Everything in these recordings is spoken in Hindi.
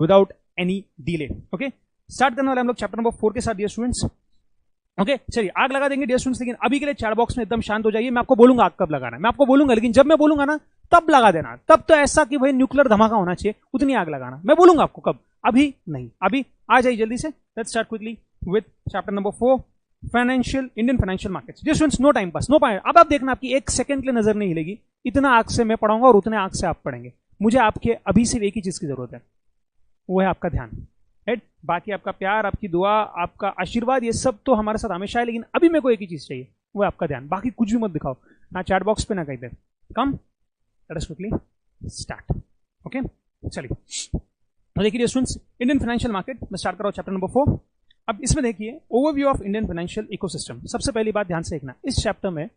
Without any delay. Okay, start करने वाले हम लोग चैप्टर नंबर 4 के साथ डियर स्टूडेंट्स। ओके, चलिए आग लगा देंगे डियर स्टूडेंट्स, लेकिन अभी के लिए चैट बॉक्स में एकदम शांत हो जाइए। मैं आपको बोलूंगा आग कब लगाना है, मैं आपको बोलूंगा, लेकिन जब मैं बोलूंगा ना तब लगा देना। तब तो ऐसा कि भाई न्यूक्लियर धमाका होना चाहिए, उतनी आग लगाना। मैं बोलूंगा आपको कब, अभी नहीं। अभी आ जाइए जल्दी से। Let's start quickly with chapter number 4, financial, Indian financial markets. Dear students, no time pass, no point. अब आप देखना, आपकी एक सेकंड के लिए नजर नहीं हिलेगी। इतना आग से मैं पढ़ाऊंगा और उतने आग से आप पढ़ेंगे। मुझे आपके अभी सिर्फ एक ही चीज की जरूरत है, वो है आपका ध्यान। राइट, बाकी आपका प्यार, आपकी दुआ, आपका आशीर्वाद, ये सब तो हमारे साथ हमेशा है, लेकिन अभी मेरे को एक ही चीज चाहिए, वो है आपका ध्यान। बाकी कुछ भी मत दिखाओ, ना चैट बॉक्स पे ना कहीं पे। Come, let us quickly start. Okay, चलिए तो देखिए स्टूडेंट्स, इंडियन फाइनेंशियल मार्केट में स्टार्ट करो चैप्टर नंबर 4। अब इसमें देखिए overview of Indian financial ecosystem. सबसे पहली बात ध्यान से देखना, इस चैप्टर में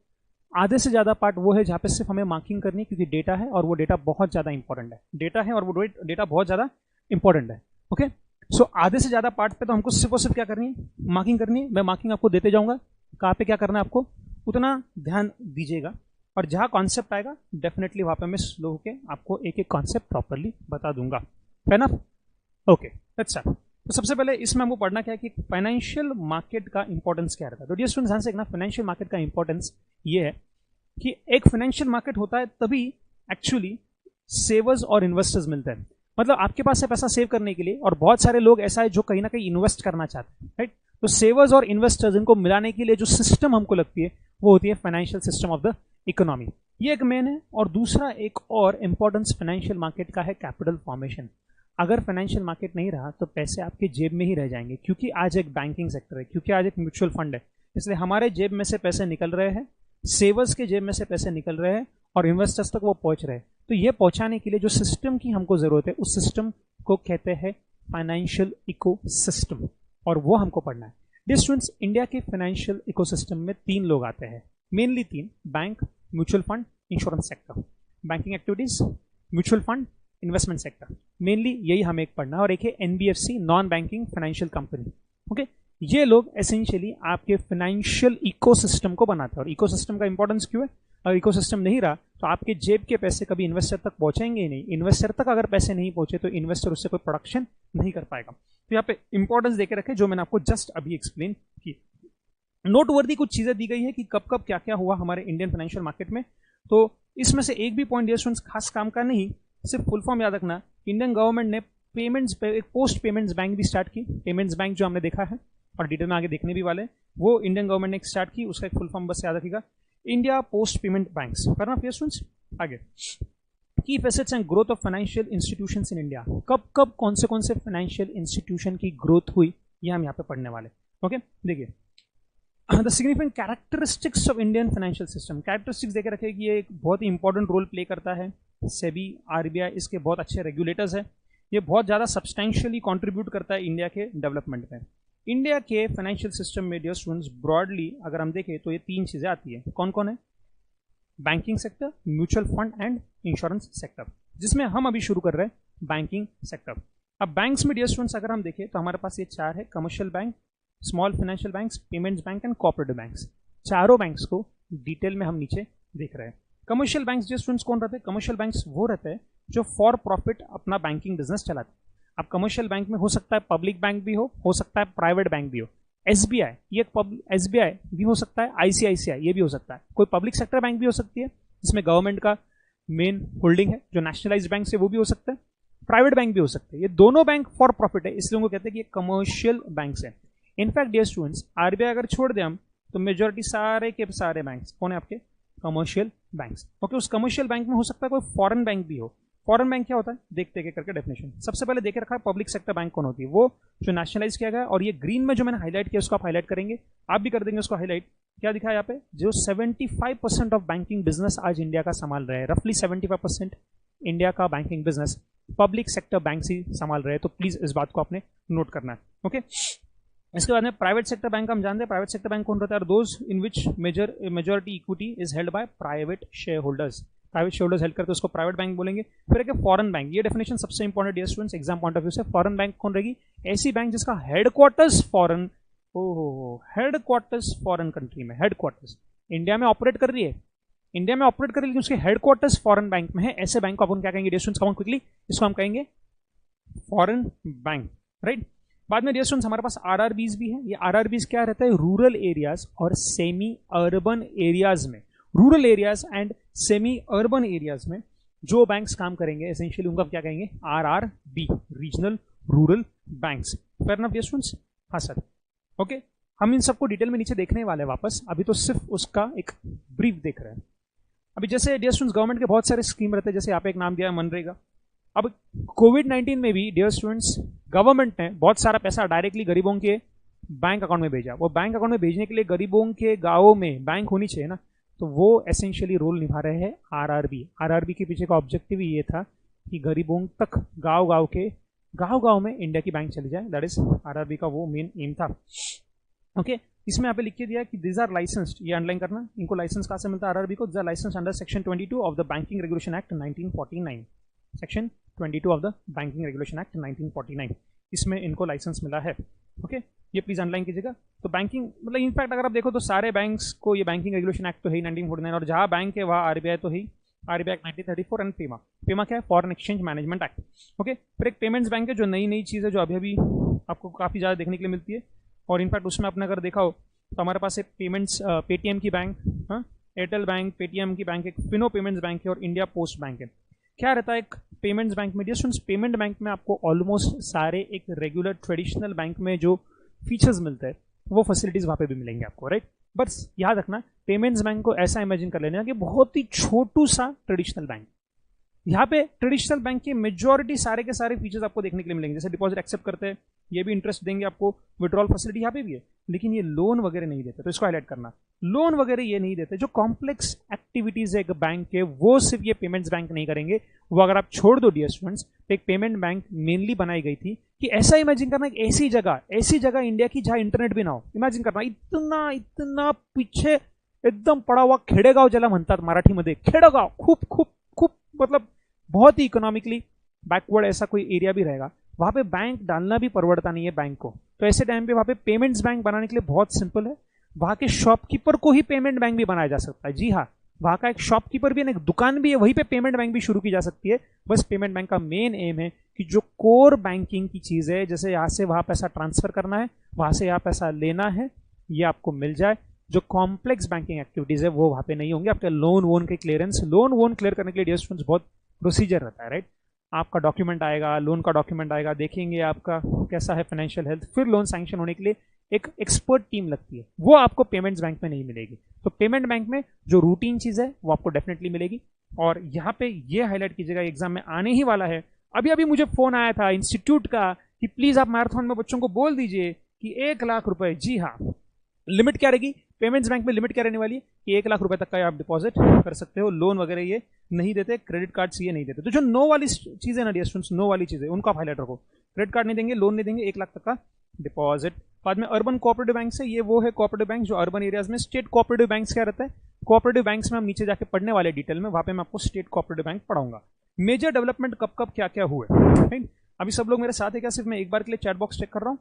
आधे से ज्यादा पार्ट वो है जहां पे सिर्फ हमें मार्किंग करनी है, क्योंकि डेटा है और वो डेटा बहुत ज्यादा इंपॉर्टेंट है। डेटा है और वो डेटा बहुत ज्यादा इंपॉर्टेंट है। ओके, सो आधे से ज्यादा पार्ट पे तो हमको सिर्फ और सिर्फ क्या करनी है, मार्किंग करनी है। मैं मार्किंग आपको देते जाऊंगा, कहाँ पे क्या करना है आपको, उतना ध्यान दीजिएगा। और जहां कॉन्सेप्ट आएगा डेफिनेटली वहां पे मैं स्लो होके आपको एक एक कॉन्सेप्ट प्रॉपरली बता दूंगा। है ना? Okay, let's start. तो सबसे पहले इसमें हमको पढ़ना क्या है कि फाइनेंशियल मार्केट का इंपॉर्टेंस क्या रहता है। तो डियर स्टूडेंट्स, ध्यान से देखना, फाइनेंशियल मार्केट का इंपॉर्टेंस ये है कि एक फाइनेंशियल मार्केट होता है तभी एक्चुअली सेवर्स और इन्वेस्टर्स मिलते हैं। मतलब आपके पास है पैसा सेव करने के लिए, और बहुत सारे लोग ऐसा है जो कहीं ना कहीं इन्वेस्ट करना चाहते हैं। राइट, तो सेवर्स और इन्वेस्टर्स, इनको मिलाने के लिए जो सिस्टम हमको लगती है वो होती है financial system of the economy. ये एक मेन है। और दूसरा एक और इंपॉर्टेंस फाइनेंशियल मार्केट का है कैपिटल फॉर्मेशन। अगर फाइनेंशियल मार्केट नहीं रहा तो पैसे आपके जेब में ही रह जाएंगे, क्योंकि आज एक बैंकिंग सेक्टर है, क्योंकि आज एक म्यूचुअल फंड है, इसलिए हमारे जेब में से पैसे निकल रहे हैं, सेवर्स के जेब में से पैसे निकल रहे हैं, और इन्वेस्टर्स तक वो पहुंच रहे हैं। तो ये पहुंचाने के लिए जो सिस्टम की हमको जरूरत है, उस सिस्टम को कहते हैं फाइनेंशियल इकोसिस्टम, और वो हमको पढ़ना है। डियर स्टूडेंट्स, इंडिया के फाइनेंशियल इकोसिस्टम में 3 लोग आते हैं, mainly 3, bank, mutual fund, insurance sector. Banking activities, mutual fund, investment sector, mainly यही हमें एक पढ़ना है। और एक है NBFC, non banking financial company. Okay, ये लोग एसेंशियली आपके फाइनेंशियल इकोसिस्टम को बनाते हैं। और इकोसिस्टम का इंपॉर्टेंस क्यों है? अगर इकोसिस्टम नहीं रहा तो आपके जेब के पैसे कभी इन्वेस्टर तक पहुंचेंगे ही नहीं। इन्वेस्टर तक अगर पैसे नहीं पहुंचे तो इन्वेस्टर उससे कोई प्रोडक्शन नहीं कर पाएगा। तो यहाँ पे इंपॉर्टेंस देके रखे, जो मैंने आपको जस्ट अभी एक्सप्लेन की। नोटवर्दी कुछ चीजें दी गई है कि कब कब क्या क्या हुआ हमारे इंडियन फाइनेंशियल मार्केट में। तो इसमें से एक भी पॉइंट डियर स्टूडेंट्स खास काम का नहीं, सिर्फ फुल फॉर्म याद रखना। इंडियन गवर्नमेंट ने पेमेंट्स पे एक पोस्ट पेमेंट्स बैंक भी स्टार्ट की। पेमेंट्स बैंक जो हमने देखा है और डिटेल में आगे देखने भी वाले, वो इंडियन गवर्नमेंट ने स्टार्ट की। उसका एक फुल फॉर्म बस याद रखिएगा, इंडिया पोस्ट पेमेंट बैंक्स। करना डियर स्टूडेंट्स आगे। की facets and growth of financial institutions in India. कब कब कौन से फाइनेंशियल इंस्टीट्यूशन की ग्रोथ हुई, ये हम यहाँ पे पढ़ने वाले। ओके, देखिए the significant characteristics of Indian financial system. Characteristics देकर रखे कि ये एक बहुत ही इंपॉर्टेंट रोल प्ले करता है। सेबी, आरबीआई इसके बहुत अच्छे रेगुलेटर्स हैं। ये बहुत ज़्यादा सब्सटेंशियली कंट्रीब्यूट करता है इंडिया के डेवलपमेंट में। इंडिया के फाइनेंशियल सिस्टम में डियर स्टूडेंट्स ब्रॉडली अगर हम देखें तो ये 3 चीज़ें आती है। कौन कौन है? Banking sector, mutual fund and insurance sector, जिसमें हम अभी शुरू कर रहे हैं बैंकिंग सेक्टर। अब बैंक्स में डियर स्टूडेंट्स अगर हम देखें तो हमारे पास ये 4 है, commercial bank, small financial banks, payments bank and cooperative banks. चारों बैंक्स को डिटेल में हम नीचे देख रहे हैं। कमर्शियल बैंक्स डियर स्टूडेंट्स कौन रहते हैं? कमर्शियल बैंक्स वो रहते हैं जो फॉर प्रॉफिट अपना बैंकिंग बिजनेस चलाते हैं। अब कमर्शियल बैंक में हो सकता है पब्लिक बैंक भी हो सकता है प्राइवेट बैंक भी हो। एसबीआई, ये एसबीआई भी हो सकता है, आईसीआईसीआई ये भी हो सकता है। कोई पब्लिक सेक्टर बैंक भी हो सकती है जिसमें गवर्नमेंट का मेन होल्डिंग है, जो नेशनलाइज्ड बैंक से वो भी हो सकता है। प्राइवेट बैंक भी हो सकते हैं। ये दोनों बैंक फॉर प्रॉफिट है, इसलिए उनको कहते हैं कि ये कमर्शियल बैंक्स है। इनफैक्ट डियर स्टूडेंट्स, आरबीआई अगर छोड़ दें हम तो मेजोरिटी सारे के सारे बैंक्स कौन है आपके? Commercial banks. ओके, उस कमर्शियल बैंक में हो सकता है कोई फॉरेन बैंक भी हो। फॉरेन बैंक क्या होता है देखते हैं करके डेफिनेशन। सबसे पहले देखे रखा है पब्लिक सेक्टर बैंक कौन होती है, वो जो नेशनलाइज किया गया। और ये ग्रीन में जो मैंने हाईलाइट किया उसको आप हाईलाइट करेंगे, आप भी कर देंगे उसको हाईलाइट। क्या दिखा है यहाँ पे? जो 75% ऑफ बैंकिंग बिजनेस आज इंडिया का संभाल रहे हैं। रफली 75% इंडिया का banking business public sector bank ही संभाल रहे हैं। तो प्लीज इस बात को आपने नोट करना है। ओके, इसके बाद में प्राइवेट सेक्टर बैंक हम जानते हैं। प्राइवेट सेक्टर बैंक कौन रहता है? Those in which majority equity is held by private share holders. Private share holders held करते हैं उसको प्राइवेट बैंक बोलेंगे। फिर एक फॉरेन बैंक, ये डेफिनेशन सबसे important dear students exam point of view से। फॉरेन बैंक कौन रहेगी? ऐसी बैंक जिसका headquarters foreign, headquarters foreign country में, हेडक्वार्टर्स इंडिया में ऑपरेट कर रही है, इंडिया में ऑपरेट कर रही है लेकिन उसके हेडक्वार्टर्स फॉरेन बैंक में है। ऐसे बैंक को अपन क्या कहेंगे dear students? Come on quickly, इसको हम कहेंगे फॉरेन बैंक, राइट। बाद में डियर स्टूडेंट्स हमारे पास आरआरबीज भी है। ये आरआरबीज क्या रहता है, रूरल एरियाज और सेमी अर्बन एरियाज में, rural areas and semi urban areas में जो बैंक्स काम करेंगे एसेंशियली उनका क्या कहेंगे, RRB, regional rural banks. Fair enough dear students, हाँ सर, ओके। हम इन सबको डिटेल में नीचे देखने वाले हैं वापस, अभी तो सिर्फ उसका एक ब्रीफ देख रहे हैं। अभी जैसे डियर स्टूडेंट्स गवर्नमेंट के बहुत सारे स्कीम रहते हैं, जैसे यहाँ पे एक नाम दिया है मनरेगा। अब कोविड-19 में भी डियर स्टूडेंट्स गवर्नमेंट ने बहुत सारा पैसा डायरेक्टली गरीबों के बैंक अकाउंट में भेजा। वो बैंक अकाउंट में भेजने के लिए गरीबों के गाँवों में बैंक होनी चाहिए ना, तो वो एसेंशियली रोल निभा रहे हैं आरआरबी। आरआरबी के पीछे का ऑब्जेक्टिव ही ये था कि गरीबों तक गाँव में इंडिया की बैंक चली जाए, दैट इज आरआरबी का वो मेन एम था। ओके, इसमें यहाँ पे लिख के दिया कि दिस आर लाइसेंस्ड, ये अंडरलाइन करना, इनको लाइसेंस कहाँ से मिलता है आरआरबी को, this are licence under section 22 of the banking regulation act 1949, section 22 of the banking regulation act 1949, इसमें इनको लाइसेंस मिला है। ओके, ये प्लीज अंडरलाइन कीजिएगा। तो बैंकिंग मतलब इनफैक्ट अगर आप देखो तो सारे बैंक्स को ये बैंकिंग रेगुलेशन एक्ट तो है 1949, और जहाँ बैंक है वहाँ आरबीआई तो है, RBI act 1934 and Pema. Pema क्या है, foreign exchange management act. Okay, फिर एक पेमेंट्स बैंक है जो नई चीज़ है, जो अभी अभी आपको काफ़ी ज़्यादा देखने के लिए मिलती है, और इनफैक्ट उसमें आपने अगर देखा हो तो हमारे पास एक पेमेंट्स पेटीएम की बैंक, हाँ, एयरटेल बैंक, पेटीएम की बैंक, एक फिनो पेमेंट्स बैंक है और इंडिया पोस्ट बैंक है। क्या रहता है एक पेमेंट्स बैंक में, डिस्टेंस पेमेंट बैंक में आपको ऑलमोस्ट सारे एक रेगुलर ट्रेडिशनल बैंक में जो फीचर्स मिलते हैं वो फैसिलिटीज वहाँ पे भी मिलेंगे आपको, राइट। बस याद रखना पेमेंट्स बैंक को ऐसा इमेजिन कर लेना कि बहुत ही छोटू सा ट्रेडिशनल बैंक। यहाँ पे ट्रेडिशनल बैंक के मेजॉरिटी सारे के सारे फीचर्स आपको देखने के लिए मिलेंगे, जैसे डिपॉजिट एक्सेप्ट करते हैं, ये भी इंटरेस्ट देंगे आपको, विड्रॉल फैसिलिटी यहाँ पे भी है, लेकिन ये लोन वगैरह नहीं देते, तो इसको हाईलाइट करना, लोन वगैरह ये नहीं देते। जो कॉम्प्लेक्स एक्टिविटीज है एक बैंक के वो सिर्फ ये पेमेंट्स बैंक नहीं करेंगे। वो अगर आप छोड़ दो डियर स्टूडेंट्स, तो एक पेमेंट बैंक मेनली बनाई गई थी कि ऐसा इमेजिन करना, एक ऐसी जगह इंडिया की जहाँ इंटरनेट भी ना हो। इमेजिन करना इतना पीछे एकदम पड़ा हुआ खेडेगाव ज्याला म्हणतात मराठीमध्ये, खेडेगाव खूप मतलब बहुत ही इकोनॉमिकली बैकवर्ड ऐसा कोई एरिया भी रहेगा, वहां पे बैंक डालना भी परवड़ता नहीं है बैंक को। तो ऐसे टाइम पे वहां पे पेमेंट्स बैंक बनाने के लिए बहुत सिंपल है, वहां के शॉपकीपर को ही पेमेंट बैंक भी बनाया जा सकता है। जी हाँ, वहां का एक शॉपकीपर भी है, एक दुकान भी है, वहीं पे पेमेंट बैंक भी शुरू की जा सकती है। बस पेमेंट बैंक का मेन एम है कि जो कोर बैंकिंग की चीज है, जैसे यहाँ से वहां पैसा ट्रांसफर करना है, वहां से यहाँ पैसा लेना है, ये आपको मिल जाए। जो कॉम्प्लेक्स बैंकिंग एक्टिविटीज है वो वहां पे नहीं होंगे। आपके लोन वोन के क्लियरेंस, लोन वोन क्लियर करने के लिए डियर स्टूडेंट्स बहुत प्रोसीजर रहता है, राइट। आपका डॉक्यूमेंट आएगा, लोन का डॉक्यूमेंट आएगा, देखेंगे आपका कैसा है फाइनेंशियल हेल्थ, फिर लोन सैंक्शन होने के लिए एक एक्सपर्ट टीम लगती है, वो आपको पेमेंट्स बैंक में नहीं मिलेगी। तो पेमेंट बैंक में जो रूटीन चीज है वो आपको डेफिनेटली मिलेगी। और यहाँ पे ये हाईलाइट कीजिएगा, एग्जाम में आने ही वाला है। अभी मुझे फोन आया था इंस्टीट्यूट का कि प्लीज आप मैराथन में बच्चों को बोल दीजिए कि 1 लाख रुपए, जी हाँ, लिमिट क्या रहेगी पेमेंट्स बैंक में, लिमिट क्या रहने वाली है कि 1 लाख रुपए तक का आप डिपॉजिट कर सकते हो। लोन वगैरह ये नहीं देते, क्रेडिट कार्ड्स ये नहीं देते। तो जो नो वाली चीजें ना डियर स्टूडेंट्स, नो वाली चीजें उनको आप हाईलाइट रखो, क्रेडिट कार्ड नहीं देंगे, लोन नहीं देंगे, 1 लाख तक का डिपॉजिट। बाद में अर्बन कोऑपरेटिव बैंक है, ये वो है कोऑपरेटिव बैंक जो अर्बन एरियाज में। स्टेट कोऑपरेटिव बैंक्स क्या रहता है, कोऑपरेटिव बैंक्स में हम नीचे जाके पढ़ने वाले डिटेल में, वहां पे मैं आपको स्टेट कोऑपरेटिव बैंक पढ़ाऊंगा। मेजर डेवलपमेंट कब क्या क्या हुए, राइट। अभी सब लोग मेरे साथ है क्या, सिर्फ मैं एक बार के लिए चैट बॉक्स चेक कर रहा हूँ,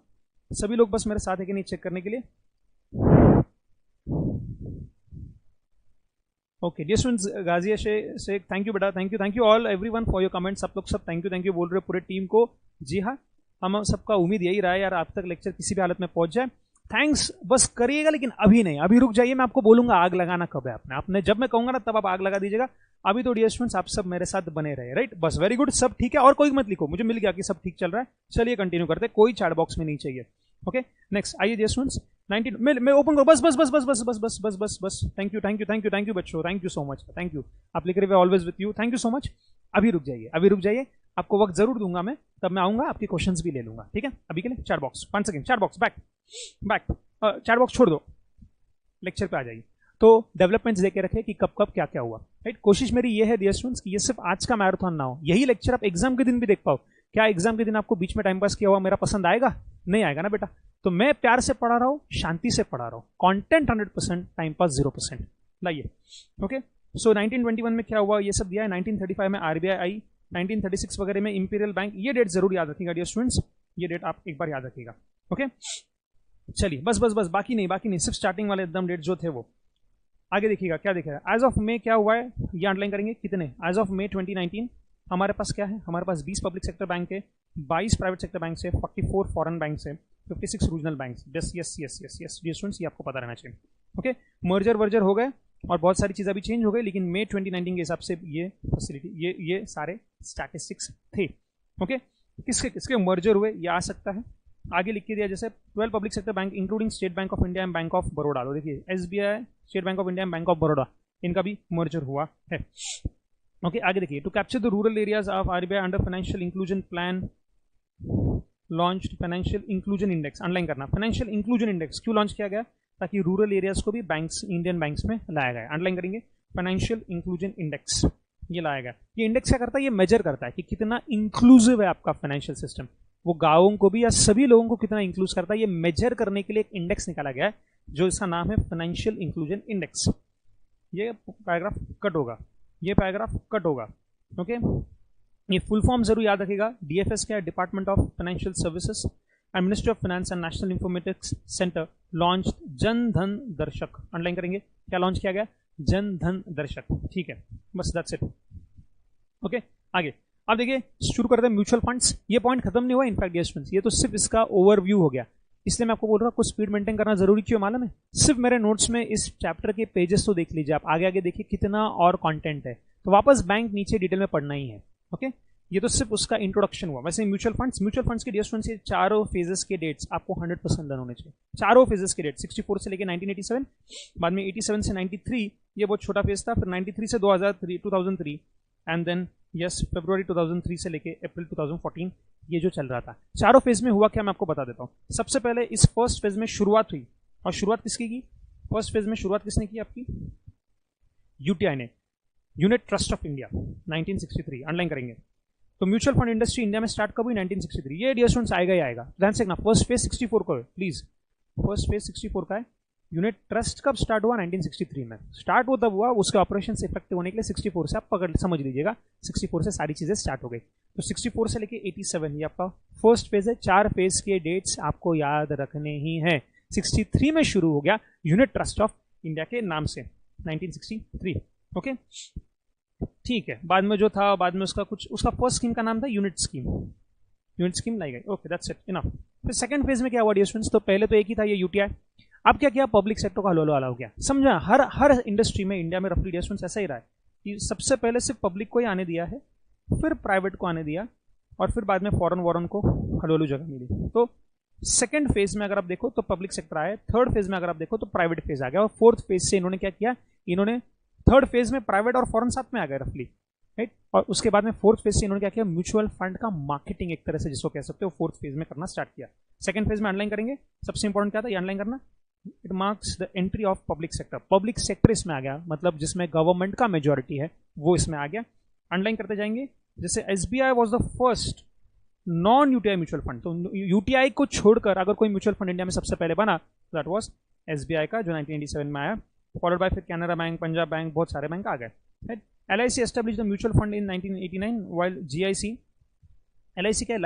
सभी लोग बस मेरे साथ है कि नहीं चेक करने के लिए। ओके डियर स्टूडेंट्स, गाजिया से थैंक यू बेटा, thank you all everyone for your comments. सब लोग सब थैंक यू बोल रहे हो पूरे टीम को। जी हाँ, हम सबका उम्मीद यही रहा है यार, आप तक लेक्चर किसी भी हालत में पहुंच जाए। थैंक्स बस करिएगा, लेकिन अभी नहीं, अभी रुक जाइए, मैं आपको बोलूंगा आग लगाना कब है। आपने जब मैं कहूंगा ना तब आप आग लगा दीजिएगा। अभी तो डियर स्टूडेंट्स आप सब मेरे साथ बने रहे, राइट। बस वेरी गुड, सब ठीक है, और कोई मत लिखो, मुझे मिल गया कि सब ठीक चल रहा है। चलिए कंटिन्यू करते, कोई चैट बॉक्स में नहीं चाहिए। ओके नेक्स्ट आइए डियर स्टूडेंट्स, 19 मैं ओपन करूँ, बस थैंक यू बच्चों, thank you so much, thank you. आप लिख रहे हुए always with you, thank you so much. अभी रुक जाइए, आपको वक्त जरूर दूंगा मैं, तब मैं आऊंगा, आपके क्वेश्चंस भी ले लूंगा, ठीक है। अभी के लिए chat box 1 second, chat box back chat box छोड़ दो, लेक्चर पे आ जाइए। तो डेवलपमेंट्स देके रखे कि कब क्या क्या हुआ, राइट। कोशिश मेरी ये है डियर स्टूडेंट्स कि ये सिर्फ आज का मैराथन ना हो, यही लेक्चर आप एग्जाम के दिन भी देख पाओ। क्या एग्जाम के दिन आपको बीच में टाइम पास किया हुआ मेरा पसंद आएगा? नहीं आएगा ना बेटा। तो मैं प्यार से पढ़ा रहा हूँ, शांति से पढ़ा रहा हूँ, कंटेंट 100%, टाइम पास 0%। लाइए ओके। सो 1921 में क्या हुआ ये सब दिया है। 1935 में आरबीआई आई, 1936 वगैरह में इंपीरियल बैंक। ये डेट जरूर याद रखिएगा डियर स्टूडेंट्स, ये डेट आप एक बार याद रखिएगा। ओके चलिए बस बाकी नहीं, सिर्फ स्टार्टिंग वाले एकदम डेट जो थे वो। आगे देखिएगा क्या देखिएगा, एज ऑफ मे क्या हुआ है ये अंडरलाइन करेंगे कितने। एज ऑफ मे 2019 हमारे पास क्या है, हमारे पास 20 पब्लिक सेक्टर बैंक है, 22 प्राइवेट सेक्टर बैंक से, 44 फॉरेन बैंक से, 56 रीजनल बैंक से। Yes yes yes yes yes dear students, ये आपको पता रहना चाहिए। ओके, मर्जर वर्जर हो गए और बहुत सारी चीज़ें अभी चेंज हो गई, लेकिन मई 2019 के हिसाब से ये फैसिलिटी, ये सारे स्टैटिस्टिक्स थे। ओके, किसके किसके मर्जर हुए ये आ सकता है। आगे लिख के दिया जैसे 12 public sector bank including State Bank of India and Bank of Baroda. तो देखिए SBI, State Bank of India and Bank of Baroda, इनका भी मर्जर हुआ है। ओके, आगे देखिए, to capture the rural areas of RBI under financial inclusion plan launched financial inclusion index. Underline करना, फाइनेंशियल इंक्लूजन इंडेक्स क्यों लॉन्च किया गया, ताकि रूरल एरियाज को भी बैंक्स, इंडियन बैंक्स में लाया गया। अंडरलाइन करेंगे, फाइनेंशियल इंक्लूजन इंडेक्स ये लाया गया। ये इंडेक्स क्या करता है, ये मेजर करता है कि कितना इंक्लूसिव है आपका फाइनेंशियल सिस्टम, वो गांवों को भी या सभी लोगों को कितना इंक्लूड करता है। ये मेजर करने के लिए एक इंडेक्स निकाला गया है जो इसका नाम है फाइनेंशियल इंक्लूजन इंडेक्स। ये पैराग्राफ कट होगा, ये पैराग्राफ कट होगा। ओके, ये फुल फॉर्म जरूर याद रखिएगा। DFS क्या है, department of financial services and ministry of finance and national informatics centre launch Jan Dhan दर्शक। अंडरलाइन करेंगे, क्या लॉन्च किया गया, जन धन दर्शक। ठीक है, बस दैट्स इट। ओके, आगे अब देखिए, शुरू करते हैं म्यूचुअल फंड्स। ये पॉइंट खत्म नहीं हुआ इनफैक्ट डियर स्टूडेंट्स, ये तो सिर्फ इसका ओवरव्यू हो गया, इसलिए मैं आपको बोल रहा हूँ कुछ स्पीड मेंटेन करना जरूरी क्यों मालूम है। सिर्फ मेरे नोट्स में इस चैप्टर के पेजेस तो देख लीजिए आप, आगे आगे देखिए कितना और कंटेंट है, तो वापस बैंक नीचे डिटेल में पढ़ना ही है। ओके, ये तो सिर्फ उसका इंट्रोडक्शन हुआ। वैसे म्यूचुअल फंड्स के डियर स्टूडेंट्स ये चारों फेजेस के डेट्स आपको 100% डन होने चाहिए। चारों फेजेस के डेट 64 से लेकर 1987, बाद में 87 से 93 ये बहुत छोटा फेज था, फिर 93 से 2003 एंड देन यस फरवरी 2003 से लेके अप्रैल 2014 ये जो चल रहा था। चारों फेज में हुआ क्या मैं आपको बता देता हूँ। सबसे पहले इस फर्स्ट फेज में शुरुआत हुई, और शुरुआत किसकी की, फर्स्ट फेज में शुरुआत किसने की आपकी, UTI ने, unit trust of India, 1963। Underline करेंगे। तो म्यूचुअल फंड इंडस्ट्री इंडिया में स्टार्ट कब हुई, 1963। ये डियर स्टूडेंट्स आएगा ही आएगा, ध्यान से देखना। फर्स्ट फेज 64 का है, प्लीज फर्स्ट फेज 64 का है। यूनिट ट्रस्ट कब स्टार्ट हुआ, 1963 में स्टार्ट हुआ, तब हुआ उसके ऑपरेशन इफेक्टिव होने के लिए 64 से आप पकड़ समझ लीजिएगा, 64 से सारी चीजें स्टार्ट हो गई। तो 64 से लेके 87 ये आपका फर्स्ट फेज है। 4 फेज के डेट्स आपको याद रखने ही हैं। 63 में शुरू हो गया यूनिट ट्रस्ट ऑफ इंडिया के नाम से, 1963। ओके, ठीक है। बाद में जो था, बाद में उसका कुछ, उसका फर्स्ट स्कीम का नाम था यूनिट स्कीम लाई गई। Okay, that's it, enough. फिर सेकंड फेज में क्या हुआ डियर स्टूडेंट्स, तो पहले तो एक ही था ये UTI, अब क्या किया, पब्लिक सेक्टर का हलो वाला हो गया। समझा, हर इंडस्ट्री में इंडिया में रफली डियर स्टूडेंट्स ऐसा ही रहा है कि सबसे पहले सिर्फ पब्लिक को ही आने दिया है, फिर प्राइवेट को आने दिया, और फिर बाद में फॉरेन वॉरन को हलो जगह मिली। तो सेकंड फेज में अगर आप देखो तो पब्लिक सेक्टर आया, थर्ड फेज में अगर आप देखो तो प्राइवेट फेज आ गया, और फोर्थ फेज से इन्होंने क्या किया, इन्होंने थर्ड फेज में प्राइवेट और फॉरेन साथ में आ गए रफली, राइट। और उसके बाद में फोर्थ फेज से इन्होंने क्या किया, म्यूचुअल फंड का मार्केटिंग एक तरह से जिसको कह सकते हो फोर्थ फेज में करना स्टार्ट किया। सेकंड फेज में अंडरलाइन करेंगे, सबसे इंपॉर्टेंट क्या था ये अंडरलाइन करना, it marks the entry of public sector. Public sector इसमें आ गया, मतलब जिसमें गवर्नमेंट का मेजोरिटी है वो इसमें आ गया। अंडरलाइन करते जाएंगे, जैसे SBI was the first non UTI mutual fund. तो UTI को छोड़कर अगर कोई म्यूचुअल फंड इंडिया में सबसे पहले बना, दैट वाज SBI का, जो 1987 में आया, फॉलोड बाय फिर कैनरा बैंक, पंजाब बैंक, बहुत सारे बैंक आ गए, right. LIC establish the mutual fund in 1989, while GIC, LIC क्या है,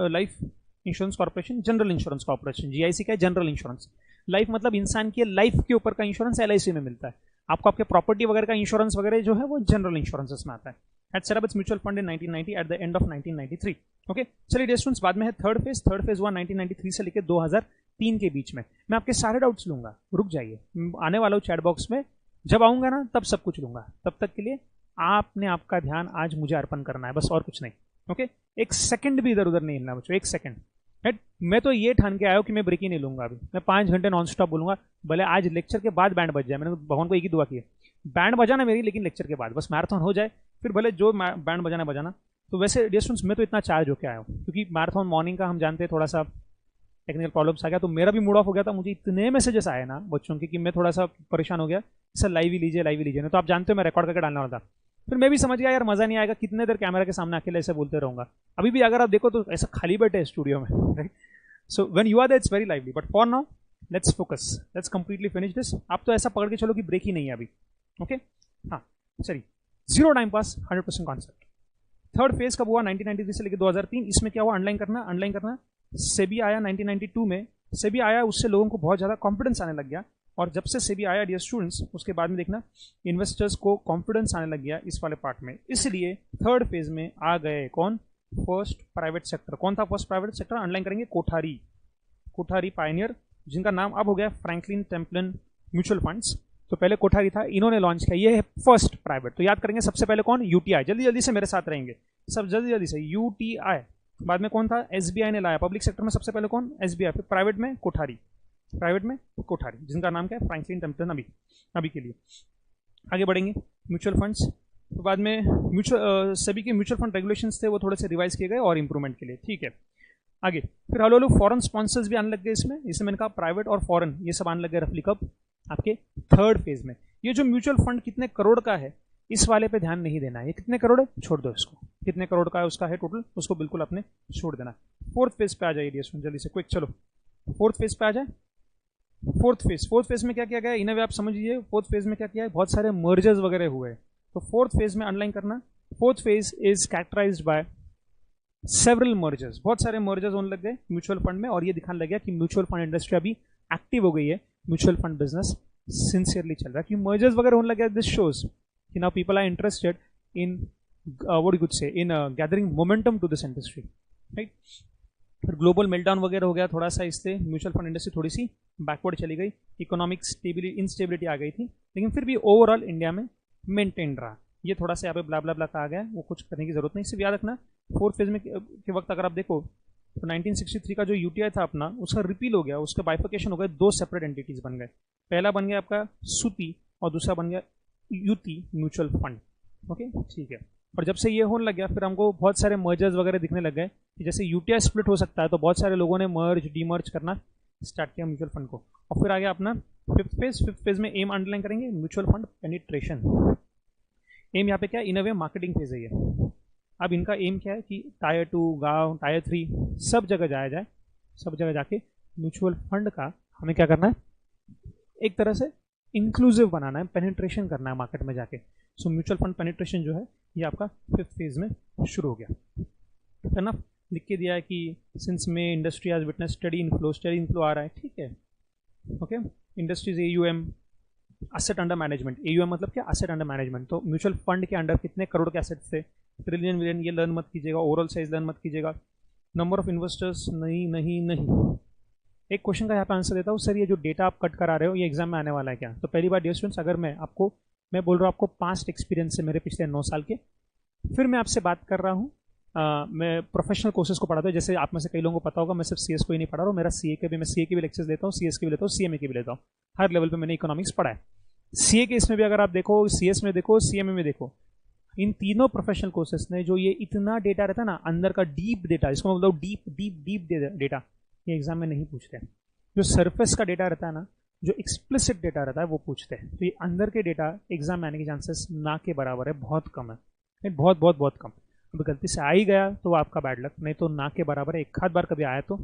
life insurance corporation, general insurance corporation. GIC क्या है, जनरल इंश्योरेंस। लाइफ मतलब इंसान की लाइफ के ऊपर का इंश्योरेंस LIC में मिलता है। आपको आपके प्रॉपर्टी वगैरह का इंश्योरेंस वगैरह जो है वो जनरल इंश्योरेंस में आता है। had set up its mutual fund in 1990 at the end of 1993। Okay, चलिए डियर स्टूडेंट्स, बाद में है थर्ड फेज हुआ 1993 से लेकर 2003 के बीच में। मैं आपके सारे डाउट्स लूंगा, रुक जाइए, आने वाला हूँ चैट बॉक्स में, जब आऊंगा ना तब सब कुछ लूंगा। तब तक के लिए आपने आपका ध्यान आज मुझे अर्पण करना है, बस और कुछ नहीं। ओके, एक सेकंड भी इधर उधर नहीं हिलना बच्चों, एक सेकंड, राइट। मैं तो ये ठान के आया हूँ कि मैं ब्रेक ही नहीं लूंगा अभी, मैं 5 घंटे नॉन स्टॉप बोलूंगा, भले आज लेक्चर के बाद बैंड बज जाए। मैंने भगवान को एक ही दुआ की है, बैंड बजाना मेरी, लेकिन लेक्चर के बाद बस मैराथन हो जाए, फिर भले जो बैंड बजाना। तो वैसे डियर स्टूडेंट्स मैं तो इतना चार्ज होकर आया हूँ, क्योंकि मैराथन मॉर्निंग का हम जानते हैं थोड़ा सा टेक्निकल प्रॉब्लम्स आ गया, तो मेरा भी मूड ऑफ हो गया था। मुझे इतने मैसेजेस आए ना बच्चों के कि मैं थोड़ा सा परेशान हो गया, सर लाइव ही लीजिए नहीं तो आप जानते हो मैं रिकॉर्ड करके डालने वाला था। फिर मैं भी समझ गया यार मजा नहीं आएगा, कितने देर कैमरा के सामने अकेले ऐसे बोलते रहूंगा। अभी भी अगर आप देखो तो ऐसा खाली बैठे स्टूडियो में, right. So when you are there it's very lively, but for now let's focus, let's completely finish this. आप तो ऐसा पकड़ के चलो कि ब्रेक ही नहीं है अभी। ओके, हाँ चलिए, zero time pass, 100% concept. Third phase कब हुआ, 1993 से लेकर 2003। इसमें क्या हुआ, अंडरलाइन करना। सेबी आया 1992 में, सेबी आया, उससे लोगों को बहुत ज़्यादा कॉन्फिडेंस आने लग गया, और जब से सेबी आया डियर स्टूडेंट्स, उसके बाद में देखना इन्वेस्टर्स को कॉन्फिडेंस आने लग गया इस वाले पार्ट में, इसलिए थर्ड फेज में आ गए कौन, फर्स्ट प्राइवेट सेक्टर। कौन था फर्स्ट प्राइवेट सेक्टर? अंडरलाइन करेंगे कोठारी, कोठारी पायनियर, जिनका नाम अब हो गया फ्रैंकलिन टेम्पलन म्यूचुअल फंड्स। तो पहले कोठारी था, इन्होंने लॉन्च किया, ये है फर्स्ट प्राइवेट। तो याद करेंगे सबसे पहले कौन? यूटीआई। जल्दी जल्दी से मेरे साथ रहेंगे सब, जल्दी जल्दी से। यूटीआई, बाद में कौन था? एसबीआई ने लाया। पब्लिक सेक्टर में सबसे पहले कौन? एसबीआई। फिर प्राइवेट में कोठारी, प्राइवेट में कोठारी, जिनका नाम क्या है? फ्रैंकलिन टेम्पलन। अभी के लिए आगे बढ़ेंगे। म्यूचुअल फंड्स, तो बाद में म्यूचुअल सभी के म्यूचुअल फंड रेगुलेशंस थे वो थोड़े से रिवाइज किए गए और इंप्रूवमेंट के लिए, ठीक है। आगे फिर हलो फॉरेन स्पॉन्सर्स भी आने लग गए इसमें। इसमें मैंने कहा प्राइवेट और फॉरेन ये सब आने लग गए रफली कब? आपके थर्ड फेज में। ये जो म्यूचुअल फंड कितने करोड़ का है इस वाले पे ध्यान नहीं देना है। ये कितने करोड़ है छोड़ दो इसको, कितने करोड़ का है उसका है टोटल, उसको बिल्कुल अपने छोड़ देना। फोर्थ फेज पे आ जाइए जल्दी से क्विक, चलो फोर्थ फेज पे आ जाए। फोर्थ फेज में क्या किया गया? इन्हें आप समझ लीजिए। फोर्थ फेज में क्या किया है? बहुत सारे मर्जर्स वगैरह हुए। तो फोर्थ फेज में अंडरलाइन करना, fourth phase is characterised by several mergers. बहुत सारे मर्जर्स होने लग गए म्यूचुअल फंड में, और ये दिखाने लग गया कि म्यूचुअल फंड इंडस्ट्री अभी एक्टिव हो गई है, म्यूचुअल फंड बिजनेस सिंसियरली चल रहा है, कि मर्जर्स वगैरह होने लग गया। दिस शोज कि now people are interested in what you could say in gathering momentum to this industry, right. फिर ग्लोबल मेल्टडाउन वगैरह हो गया थोड़ा सा, इससे म्यूचुअल फंड इंडस्ट्री थोड़ी सी बैकवर्ड चली गई, इकोनॉमिक इंस्टेबिलिटी आ गई थी, लेकिन फिर भी ओवरऑल इंडिया में मेंटेन रहा। ये थोड़ा सा यहाँ पे ब्ला ब्ला ब्ला कहा गया, वो कुछ करने की जरूरत नहीं, सिर्फ याद रखना। फोर्थ फेज में के वक्त अगर आप देखो तो 1963 का जो यूटीआई था अपना, उसका रिपील हो गया, उसका बाइफिकेशन हो गया, दो सेपरेट एंटिटीज बन गए। पहला बन गया आपका सुती और दूसरा बन गया युति म्यूचुअल फंड, ओके ठीक है। और जब से ये होने लग गया फिर हमको बहुत सारे मर्जर्स वगैरह दिखने लग गए कि जैसे यूटीआई स्प्लिट हो सकता है, तो बहुत सारे लोगों ने मर्ज डीमर्ज करना स्टार्ट किया म्यूचुअल फंड को। और फिर आ गया अपना फिफ्थ फेज में एम अंडरलाइन करेंगे म्यूचुअल फंड पेनिट्रेशन। एम यहाँ पे क्या? इन अ वे मार्केटिंग फेज है ये। अब इनका एम क्या है कि टायर 2 गाँव टायर 3 सब जगह जाया जाए, सब जगह जाके म्यूचुअल फंड का हमें क्या करना है? एक तरह से इंक्लूसिव बनाना है, पेनिट्रेशन करना है मार्केट में जाके। सो म्यूचुअल फंड पेनिट्रेशन जो है ये आपका फिफ्थ फेज में शुरू हो गया, है ना। लिख के दिया है कि सिंस में industry has witness steady inflow आ रहा है, ठीक है, okay. Industries AUM, asset under management, AUM मतलब क्या? Asset under management. तो म्यूचुअल फंड के अंडर कितने करोड़ के एसेट्स थे? ट्रिलियन विलियन, ये लर्न मत कीजिएगा, ओवरऑल साइज लर्न मत कीजिएगा। नंबर ऑफ इन्वेस्टर्स नहीं नहीं नहीं। एक क्वेश्चन का यहाँ पे आंसर देता हूँ, सर ये जो डेटा आप कट करा रहे हो ये एग्जाम में आने वाला है क्या? तो पहली बार डियर स्टूडेंट्स, अगर मैं बोल रहा हूँ आपको पास्ट एक्सपीरियंस से, मेरे पिछले 9 साल के, फिर मैं आपसे बात कर रहा हूँ। मैं प्रोफेशनल कोर्सेज को पढ़ाता हूँ, जैसे आप में से कई लोगों को पता होगा मैं सिर्फ सीएस को ही नहीं पढ़ा रहा हूँ, मेरा सीए के भी लेक्चर्स लेता हूँ, सीएस के भी लेता हूँ, सीएमए के भी लेता हूँ। हर लेवल पे मैंने इकोनॉमिक्स पढ़ा है। सीए के इसमें भी अगर आप देखो, सीएस में देखो, सीएमए में देखो, इन तीनों प्रोफेशनल कोर्सेज में जो ये इतना डेटा रहता है ना अंदर का, डीप डेटा, इसको मतलब डीप डेटा, ये एग्जाम में नहीं पूछते हैं। जो सरफेस का डेटा रहता है ना, जो एक्सप्लिसिट डेटा रहता है वो पूछते हैं। तो ये अंदर के डेटा एग्जाम में आने के चांसेस ना के बराबर है, बहुत कम है, बहुत बहुत बहुत कम। अभी गलती से आ ही गया तो आपका बैड लक, नहीं तो ना के बराबर है। एक आध बार कभी आया तो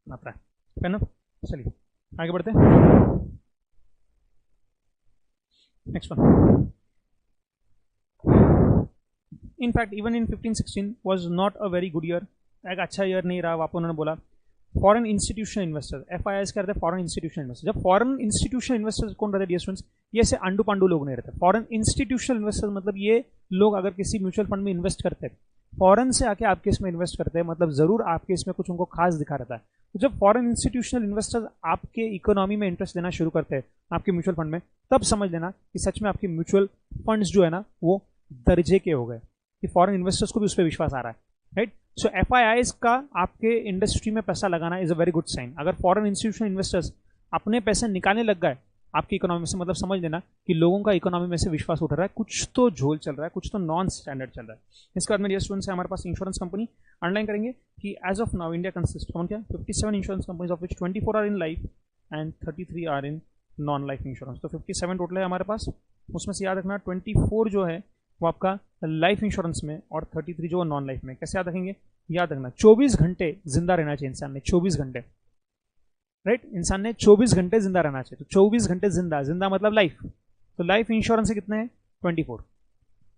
आता है ना। चलिए आगे बढ़ते हैं, next one. In fact even in 15-16 was not a very good year, एक अच्छा ईयर नहीं रहा। वापस उन्होंने बोला फॉरेन इंस्टीट्यूशनल इन्वेस्टर्स, FIIs क्या रहते हैं? Foreign institutional investors. जब फॉरेन इंस्टीट्यूशनल इन्वेस्टर्स कौन रहते हैं डियर स्टूडेंट्स? ये ऐसे अंडू पांडू लोग नहीं रहते। फॉरेन इंस्टीट्यूशनल इन्वेस्टर्स मतलब ये लोग अगर किसी म्यूचुअल फंड में इन्वेस्ट करते हैं, फॉरेन से आके आपके इसमें इन्वेस्ट करते हैं, मतलब जरूर आपके इसमें कुछ उनको खास दिखा रहता है। तो जब फॉरेन इंस्टीट्यूशनल इन्वेस्टर्स आपके इकोनॉमी में इंटरेस्ट देना शुरू करते हैं आपके म्यूचुअल फंड में, तब समझ लेना कि सच में आपके म्यूचुअल फंड्स जो है ना वो दर्जे के हो गए, कि फॉरेन इन्वेस्टर्स को भी उस पर विश्वास आ रहा है, राइट। सो FIIs का आपके इंडस्ट्री में पैसा लगाना is a very good sign. अगर फॉरेन इंस्टीट्यूशनल इन्वेस्टर्स अपने पैसे निकालने लग गए आपकी इकोनॉमी से, मतलब समझ लेना कि लोगों का इकोनॉमी में से विश्वास उठ रहा है, कुछ तो झोल चल रहा है, कुछ तो नॉन स्टैंडर्ड चल रहा है। इसके बाद में डियर स्टूडेंट्स हमारे पास इंश्योरेंस कंपनी अंडरलाइन करेंगे कि as of now India consist on क्या 57 insurance companies, of which 24 are in life and 33 are in non life insurance. तो 57 टोटल है हमारे पास। उसमें से याद रखना 24 जो है वो आपका लाइफ इंश्योरेंस में और 33 जो नॉन लाइफ में। कैसे याद रखेंगे? याद रखना 24 घंटे जिंदा रहना चाहिए इंसान ने, 24 घंटे, राइट। इंसान ने 24 घंटे जिंदा रहना चाहिए। तो 24 घंटे जिंदा मतलब लाइफ। तो लाइफ इंश्योरेंस से कितने हैं? 24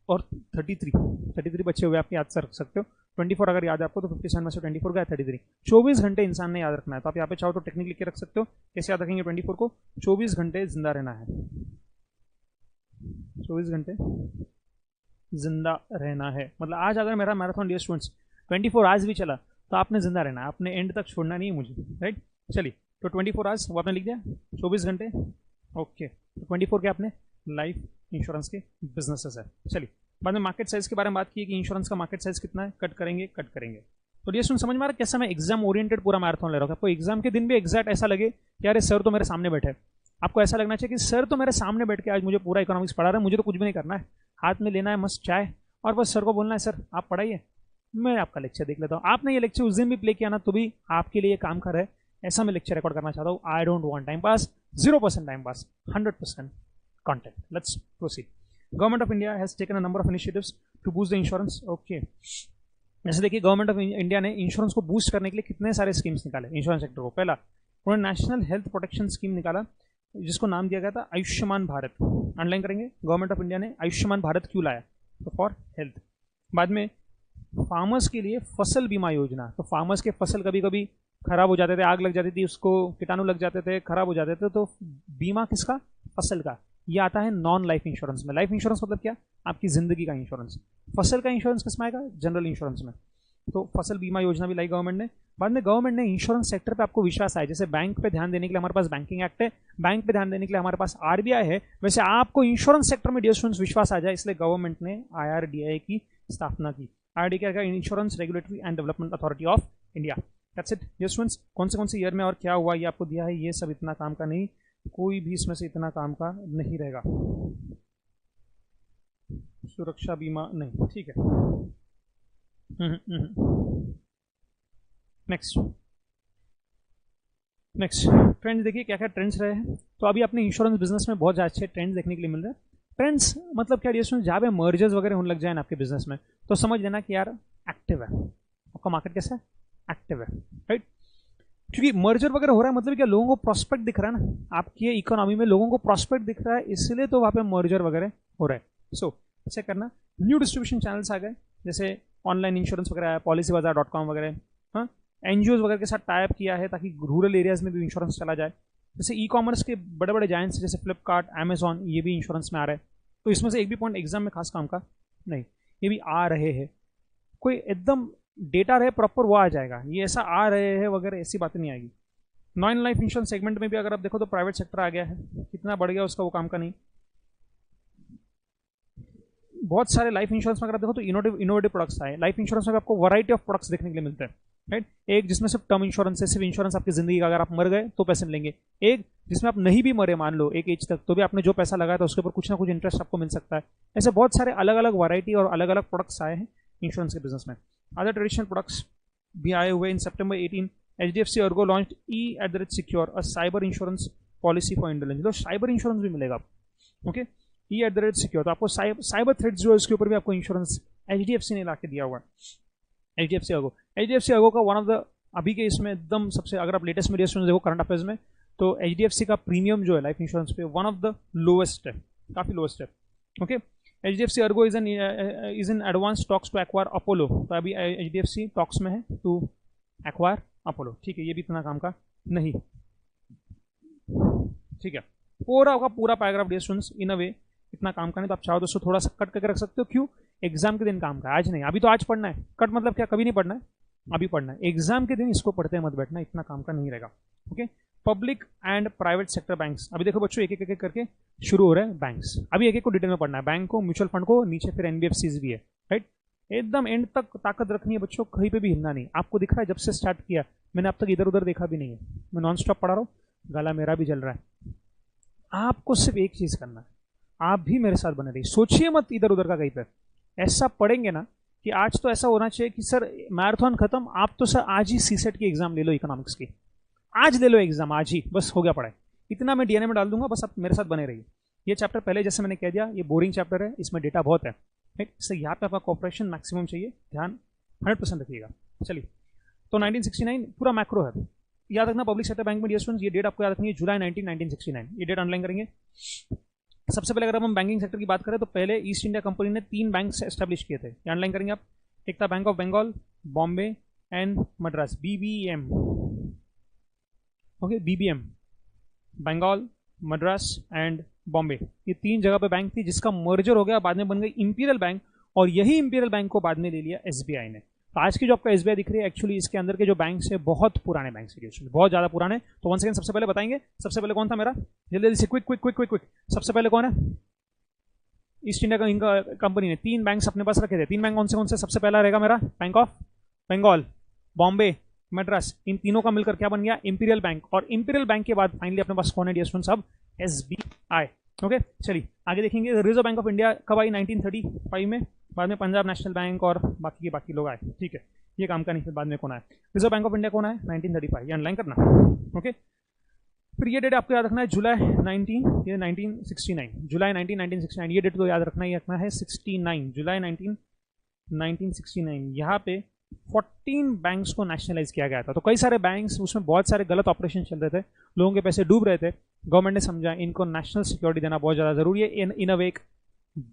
और 33 बच्चे हुए आपके, याद से रख सकते हो। 24 अगर याद है आपको तो 57 में से 24 गया 33। 24 घंटे इंसान ने याद रखना है। तो आप यहाँ पे चाहो तो टेक्निक लिख के रख सकते हो। कैसे याद रखेंगे 24 को? 24 घंटे जिंदा रहना है, 24 घंटे जिंदा रहना है। मतलब आज अगर मेरा मैराथन डियर स्टूडेंट्स 24 आवर्स भी चला तो आपने जिंदा रहना, आपने एंड तक छोड़ना नहीं है मुझे, राइट। चलिए, तो 24 आवर्स वो आपने लिख दिया, 24 घंटे, ओके। तो 24 के आपने लाइफ इंश्योरेंस के बिजनेसेस है। चलिए, बाद में मार्केट साइज के बारे में बात की कि इंश्योरेंस का मार्केट साइज कितना है, कट करेंगे। तो ये समझ में आ रहा है कैसा मैं एग्जाम ओरिएंटेड पूरा मैराथन ले रहा हूँ। आपको एग्जाम के दिन भी एग्जैक्ट ऐसा लगे कि अरे सर तो मेरे सामने बैठे, आपको ऐसा लगना चाहिए कि सर तो मेरे सामने बैठ के आज मुझे पूरा इकोनॉमिक्स पढ़ा रहा है, मुझे तो कुछ भी नहीं करना है, हाथ में लेना है मस्त चाय और बस सर को बोलना है सर आप पढ़ाइए, मैं आपका लेक्चर देख लेता हूँ। आपने ये लेक्चर उस दिन भी प्ले किया ना तो भी आपके लिए काम कर रहा है, ऐसा मैं लेक्चर रिकॉर्ड करना चाहता हूँ। I don't want time pass, 0% time pass, 100% content. Let's proceed. Government of India has taken a number of initiatives to boost the insurance. Okay. जैसे देखिए, गवर्नमेंट ऑफ इंडिया ने इंश्योरेंस को बूस्ट करने के लिए कितने सारे स्कीम्स निकाले इंश्योरेंस सेक्टर को। पहला, उन्होंने नेशनल हेल्थ प्रोटेक्शन स्कीम निकाला जिसको नाम दिया गया था आयुष्मान भारत। अंडरलाइन करेंगे, गवर्नमेंट ऑफ इंडिया ने आयुष्मान भारत क्यों लाया, तो फॉर हेल्थ। बाद में फार्मर्स के लिए फसल बीमा योजना, तो फार्मर्स के फसल कभी कभी खराब हो जाते थे, आग लग जाती थी, उसको कीटाणु लग जाते थे, खराब हो जाते थे, तो बीमा किसका, फसल का, ये आता है नॉन लाइफ इंश्योरेंस में। लाइफ इंश्योरेंस मतलब क्या, आपकी जिंदगी का इंश्योरेंस। फसल का इंश्योरेंस किसमें आएगा, जनरल इंश्योरेंस में। तो फसल बीमा योजना भी लाई गवर्नमेंट ने। बाद में गवर्नमेंट ने इंश्योरेंस सेक्टर पे आपको विश्वास आया, जैसे बैंक पे ध्यान देने के लिए हमारे पास बैंकिंग एक्ट है, बैंक पे ध्यान देने के लिए हमारे पास आरबीआई है, वैसे आपको इंश्योरेंस सेक्टर में डियर स्टूडेंट्स विश्वास आ जाए, इसलिए गवर्नमेंट ने आईआरडीआई की स्थापना की। आईआरडीआई का insurance regulatory and development authority of India. That's it dear students. कौन से ईयर में और क्या हुआ ये आपको दिया है, ये सब इतना काम का नहीं, कोई भी इसमें से इतना काम का नहीं रहेगा। सुरक्षा बीमा नहीं, ठीक है। नेक्स्ट ट्रेंड्स देखिए क्या क्या ट्रेंड्स रहे हैं। तो अभी अपने इंश्योरेंस बिजनेस में बहुत ज़्यादा अच्छे ट्रेंड्स देखने के लिए मिल रहे हैं। ट्रेंड्स मतलब क्या, जहाँ पे मर्जर्स वगैरह होने लग जाए ना आपके बिजनेस में, तो समझ लेना कि यार एक्टिव है आपका मार्केट, कैसा है, एक्टिव है, राइट। क्योंकि मर्जर वगैरह हो रहा है मतलब क्या, लोगों को प्रॉस्पेक्ट दिख रहा है ना, आपकी इकोनॉमी में लोगों को प्रॉस्पेक्ट दिख रहा है, इसलिए तो वहाँ पे मर्जर वगैरह हो रहा है। सो ऐसे करना। न्यू डिस्ट्रीब्यूशन चैनल्स आ गए, जैसे ऑनलाइन इंश्योरेंस वगैरह है, policybazaar.com वगैरह, हाँ, एनजीओज वगैरह के साथ टाइप किया है ताकि रूरल एरियाज में भी इंश्योरेंस चला जाए। जैसे ई कॉमर्स के बड़े बड़े जायंट्स जैसे फ्लिपकार्ट, अमेजॉन, ये भी इंश्योरेंस में आ रहे हैं। तो इसमें से एक भी पॉइंट एग्जाम में खास काम का नहीं, ये भी आ रहे हैं। कोई एकदम डेटा रहे प्रॉपर वो आ जाएगा, ये ऐसा आ रहे हैं वगैरह ऐसी बातें नहीं आएगी। नॉन लाइफ इंश्योरेंस सेगमेंट में भी अगर आप देखो तो प्राइवेट सेक्टर आ गया है, कितना बढ़ गया उसका, वो काम का नहीं। बहुत सारे लाइफ इंश्योरेंस में अगर आप देखो तो इनोवेटिव प्रोडक्ट्स आए। लाइफ इंश्योरेंस में आपको वैरायटी ऑफ प्रोडक्ट्स देखने के लिए मिलते हैं, राइट। एक जिसमें सिर्फ टर्म इंश्योरेंस है, सिर्फ इंश्योरेंस आपकी जिंदगी का, अगर आप मर गए तो पैसे मिलेंगे। एक जिसमें आप नहीं भी मरे, मान लो एक एज तक, तो भी आपने जो पैसा लगाया था उसके ऊपर कुछ ना कुछ इंटरेस्ट आपको मिल सकता है। ऐसे बहुत सारे अलग अलग वैरायटी और अलग अलग प्रोडक्ट्स आए हैं इंश्योरेंस के बिजनेस में। अदर ट्रेडिशनल प्रोडक्ट्स भी आए हुए। इन September 18 HDFC ERGO launched E@Secure, a cyber insurance policy for Indians। तो साइबर इंश्योरेंस भी मिलेगा, ओके। E@Secure, तो आपको साइबर थ्रेट्स जो है उसके ऊपर भी आपको इंश्योरेंस HDFC ने ला के दिया हुआ है। HDFC ERGO का वन ऑफ द अभी के इसमें एकदम सबसे, अगर आप लेटेस्ट मीडिया सुन देखो करंट अफेयर्स में, तो HDFC का प्रीमियम जो है लाइफ इंश्योरेंस पे वन ऑफ द लोएस्ट है, काफी लोएस्ट है, okay. HDFC ERGO is in advance talks to acquire Apollo. तो अभी HDFC टॉक्स में है टू एक्वायर अपोलो, ठीक है। ये भी इतना काम का नहीं, ठीक है। पूरा का पूरा पैराग्राफ डियर स्टूडेंट्स इन अ वे इतना काम का नहीं, तो आप चाहो दोस्तों थोड़ा सा कट करके रख सकते हो। क्यों, एग्जाम के दिन काम का, आज नहीं। अभी तो आज पढ़ना है, कट मतलब क्या, कभी नहीं पढ़ना है, अभी पढ़ना है। एग्जाम के दिन इसको पढ़ते मत बैठना, इतना काम का नहीं रहेगा, okay. Public and private sector banks, अभी देखो बच्चों एक एक करके शुरू हो रहे हैं बैंक्स। अभी एक एक को डिटेल में पढ़ना है, बैंक को, म्यूचुअल फंड को, नीचे फिर NBFCs भी है, राइट। एकदम एंड तक ताकत रखनी है बच्चों, कहीं पे भी हिलना नहीं। आपको दिख रहा है जब से स्टार्ट किया मैंने अब तक इधर उधर देखा भी नहीं है, मैं नॉन स्टॉप पढ़ा रहा हूँ, गला मेरा भी जल रहा है। आपको सिर्फ एक चीज करना है, आप भी मेरे साथ बने रहिए, सोचिए मत इधर उधर का कहीं पर। ऐसा पढ़ेंगे ना कि आज तो ऐसा होना चाहिए कि सर मैराथन खत्म, आप तो सर आज ही CSET की एग्जाम ले लो, इकोनॉमिक्स की आज ले लो एग्जाम, आज ही, बस हो गया पढ़ाई। इतना मैं DNA में डाल दूंगा, बस आप मेरे साथ बने रहिए। ये चैप्टर पहले जैसे मैंने कह दिया, ये बोरिंग चैप्टर है, इसमें डेटा बहुत है, राइट। इससे यहाँ पे आपका कॉपरेशन मैक्सिमम चाहिए, ध्यान 100% रखिएगा। चलिए, तो 1969 पूरा मैक्रो है, याद रखना। पब्लिक सेक्टर बैंक में डियर स्टूडेंट्स, ये डेट आपको याद रखनी है, जुलाई 1969, ये डेट ऑनलाइन करेंगे। सबसे पहले अगर हम बैंकिंग सेक्टर की बात करें तो पहले ईस्ट इंडिया कंपनी ने 3 बैंक एस्टेब्लिश किए थे, ये ऑनलाइन करेंगे आप। एक था bank of Bengal, Bombay and Madras, BBM, okay. BBM, Bengal, Madras and Bombay, ये 3 जगह पे बैंक थी, जिसका मर्जर हो गया, बाद में बन गई इंपीरियल बैंक, और यही इंपीरियल बैंक को बाद में ले लिया SBI ने। तो आज की जो आपका एसबीआई दिख रही है एक्चुअली इसके अंदर के जो बैंक है बहुत पुराने बैंक है, बहुत ज्यादा पुराने। तो वन सेकंड सबसे पहले बताएंगे, सबसे पहले कौन था मेरा, जल्दी जल्दी से quick quick quick quick quick. सबसे पहले कौन है, ईस्ट इंडिया इनका कंपनी ने 3 बैंक्स अपने पास रखे थे। 3 बैंक कौन से? सबसे पहला रहेगा मेरा बैंक ऑफ बंगाल, बॉम्बे, मद्रास, इन तीनों का मिलकर क्या बन गया, इंपीरियल बैंक। और इंपीरियल बैंक के बाद फाइनली अपने पास कौन है डियर स्टूडेंट्स, अब एसबीआई। ओके चलिए आगे देखेंगे। रिजर्व बैंक ऑफ इंडिया कब आई, 1935 में। बाद में पंजाब नेशनल बैंक और बाकी लोग आए, ठीक है, ये काम का नहीं। फिर बाद में कौन आया, रिजर्व बैंक ऑफ इंडिया कौन आया, 1935, ये अंडरलाइन करना। ओके फिर ये डेट आपको याद रखना है, जुलाई 1969, जुलाई 1969, ये डेट को याद रखना, ये रखना है 69 जुलाई 1969। यहाँ पे 14 बैंक्स को नेशनलाइज किया गया था। तो कई सारे बैंक्स, उसमें बहुत सारे गलत ऑपरेशन चल रहे थे, लोगों के पैसे डूब रहे थे। गवर्नमेंट ने समझा इनको नेशनल सिक्योरिटी देना बहुत ज़्यादा जरूरी है, इन अ वे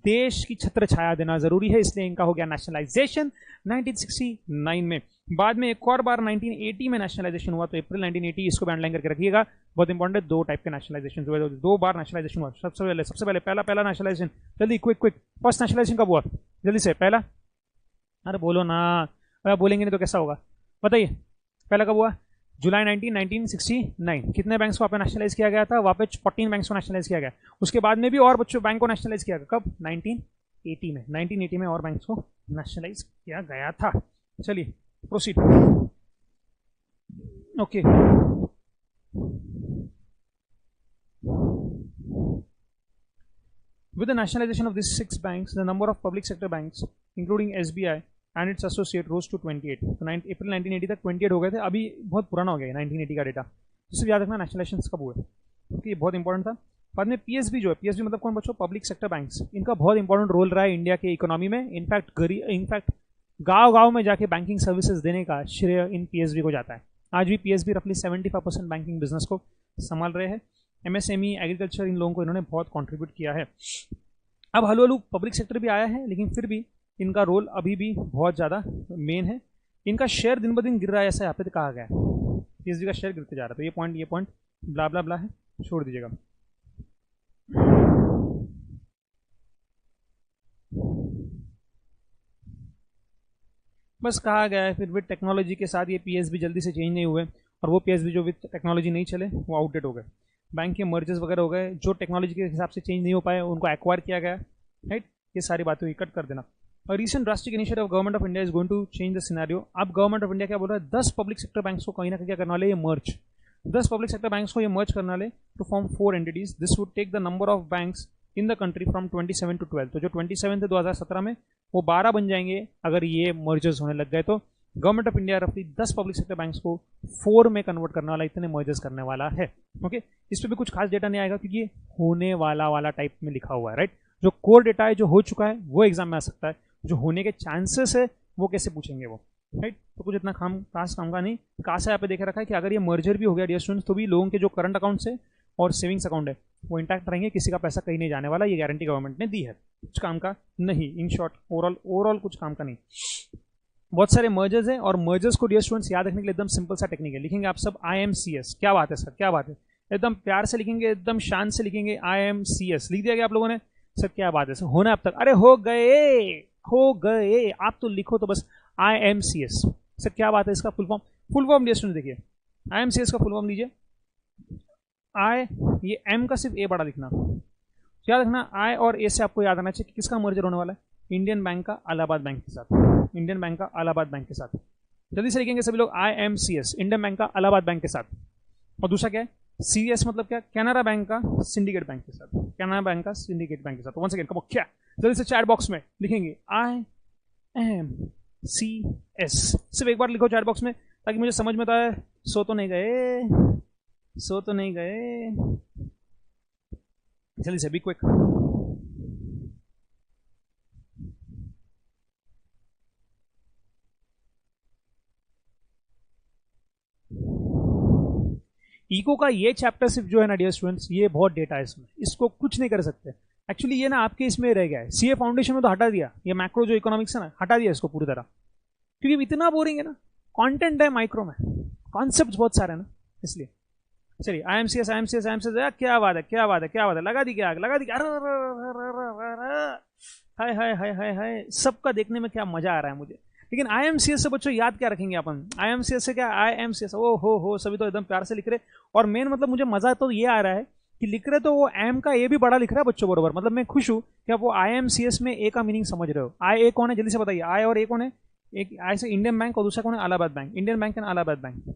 देश की छत्र छाया देना जरूरी है, इसलिए इनका हो गया नेशनलाइजेशन 1969 में। बाद में एक और बार 1980 में नेशनलाइजेशन हुआ, तो अप्रैल 1980 इसको भी अंडरलाइन करके रखिएगा, बहुत इंपॉर्टेंट है। 2 टाइप के नेशनलाइजेशन हुए, 2 बार नेशनलाइजेशन हुआ। सबसे पहले पहला नेशनलाइजेशन, जल्दी क्विक, फर्स्ट नेशनलाइजेशन कब हुआ, जल्दी से पहला, अरे बोलो ना, अगर बोलेंगे नहीं तो कैसा होगा, बताइए पहला कब हुआ, जुलाई 1969। कितने बैंक्स को नेशनलाइज किया गया था, वापस 14 बैंक्स को नेशनलाइज किया गया। उसके बाद में भी और बच्चों बैंक को नेशनलाइज किया गया, कब, 1980 में और बैंक्स को नेशनलाइज किया गया था। चलिए proceed. Okay with the nationalization of these 6 banks, the number of public sector banks including SBI and its associate rose to 28। तो अप्रैल 1980 तक 28 हो गए थे, अभी बहुत पुराना हो गया 1980 का डेटा, जिससे याद रखना नेशनलाइजेशन कब हुए, क्योंकि ये बहुत इंपॉर्टेंट था। बाद में पीएसबी जो है, पीएसबी मतलब कौन बच्चों, पब्लिक सेक्टर बैंक्स, इनका बहुत इंपॉर्टेंट रोल रहा है इंडिया के इकोनॉमी में। इनफैक्ट गाँव में जाके बैंकिंग सर्विसेज देने का श्रेय इन पीएसबी को जाता है। आज भी पीएसबी रफली 75% बैंकिंग बिजनेस को संभाल रहे हैं। एमएसएमई, एग्रीकल्चर, इन लोगों को इन्होंने बहुत कंट्रीब्यूट किया है। अब हल्लू पब्लिक सेक्टर भी आया है, लेकिन फिर भी इनका रोल अभी भी बहुत ज़्यादा मेन है। इनका शेयर दिन ब दिन गिर रहा है, ऐसा यहाँ पे कहा गया है, पीएसबी का शेयर गिरते जा रहा है। तो ये पॉइंट ब्ला ब्ला ब्ला है, छोड़ दीजिएगा। बस कहा गया है, फिर विद टेक्नोलॉजी के साथ ये पीएसबी जल्दी से चेंज नहीं हुए, और वो पीएसबी जो विद टेक्नोलॉजी नहीं चले वो आउटडेट हो गए। बैंक के मर्जर्स वगैरह हो गए, जो टेक्नोलॉजी के हिसाब से चेंज नहीं हो पाए उनको एक्वायर किया गया, राइट। ये सारी बातें हुई, कट कर देना। और recent drastic initiative of government of India is going to change the scenario. अब गवर्नमेंट ऑफ इंडिया क्या बोल रहा है, 10 पब्लिक सेक्टर बैंक्स को कहीं ना कहीं क्या करने वाले, ये मर्ज, 10 पब्लिक सेक्टर बैंक्स को ये मर्ज करने वाले to form 4 entities. This would take the number of banks in the country from 27 to 12। तो जो 27 थे 2017 में, वो 12 बन जाएंगे अगर ये मर्जर्स होने लग गए। तो गवर्नमेंट ऑफ इंडिया रफली 10 पब्लिक सेक्टर बैंक्स को 4 में कन्वर्ट करने वाला, इतने मर्जर्स करने वाला है। ओके इस पर भी कुछ खास डेटा नहीं आएगा, क्योंकि ये होने वाला टाइप में लिखा हुआ है, राइट। जो कोर डेटा है, जो हो चुका है, वो एग्जाम में आ सकता है। जो होने के चांसेस है वो कैसे पूछेंगे वो, राइट। तो कुछ इतना खास काम का नहीं। खास है यहाँ पे देख रखा है कि अगर ये मर्जर भी हो गया डियर स्टूडेंट्स, तो भी लोगों के जो करंट अकाउंट्स है और सेविंग्स अकाउंट है वो इंटैक्ट रहेंगे, किसी का पैसा कहीं नहीं जाने वाला, ये गारंटी गवर्नमेंट ने दी है। कुछ काम का नहीं, इन शॉर्ट ओवरऑल कुछ काम का नहीं। बहुत सारे मर्जर्स हैं, और मर्जर्स को डियर स्टूडेंट्स याद रखने के लिए एकदम सिंपल सा टेक्निक है। लिखेंगे आप सब IMCS। क्या बात है सर, क्या बात है, एकदम प्यार से लिखेंगे, एकदम शान से लिखेंगे IMCS। लिख दिया गया आप लोगों ने, सर क्या बात है सर, होना अब तक, अरे हो गए आप तो लिखो तो बस IMCS। सर क्या बात है, इसका फुल फॉर्म डियर स्टूडेंट देखिए, IMCS का फुल फॉर्म लीजिए। ये M का सिर्फ A बड़ा लिखना, याद रखना। I और A से आपको याद आना चाहिए कि किसका मर्जर होने वाला है, इंडियन बैंक का इलाहाबाद बैंक के साथ, इंडियन बैंक का इलाहाबाद बैंक के साथ। जल्दी से लिखेंगे सभी लोग, IMCS, इंडियन बैंक का इलाहाबाद बैंक के साथ। और दूसरा क्या है, CS मतलब क्या, कैनरा बैंक का सिंडिकेट बैंक के साथ, कैनरा बैंक का सिंडिकेट बैंक के साथ। वन सेकेंड, कब क्या, जल्दी से चैट बॉक्स में लिखेंगे IMCS। सिर्फ एक बार लिखो चैट बॉक्स में, ताकि मुझे समझ में आता है। सो तो नहीं गए, जल्दी से, बी क्विक। इको का ये चैप्टर सिर्फ जो है ना डियर स्टूडेंट्स, ये बहुत डेटा है इसमें, इसको कुछ नहीं कर सकते। एक्चुअली ये ना आपके इसमें रह गया है, सीए फाउंडेशन में तो हटा दिया, ये मैक्रो जो इकोनॉमिक्स है ना, हटा दिया इसको पूरी तरह, क्योंकि इतना बोरिंग है ना, कंटेंट है माइक्रो में, कॉन्सेप्ट्स बहुत सारे हैं ना, इसलिए। चलिए IMCS, क्या बात है, लगा दी क्या आग, हाय सबका देखने में क्या मजा आ रहा है मुझे। लेकिन IMCS से बच्चों याद क्या रखेंगे अपन, IMCS से क्या, IMCS, ओ हो सभी तो एकदम प्यार से लिख रहे। और मेन मतलब मुझे मजा तो ये आ रहा है कि लिख रहे तो वो एम का ए भी बड़ा लिख रहा है बच्चों बरोबर, मतलब मैं खुश हूँ कि आप वो IMCS में ए का मीनिंग समझ रहे हो। आई ए कौन है जल्दी से बताइए, आई और ए कौन है, एक आई से इंडियन बैंक और दूसरा कौन है, Allahabad bank, Indian bank and Allahabad bank,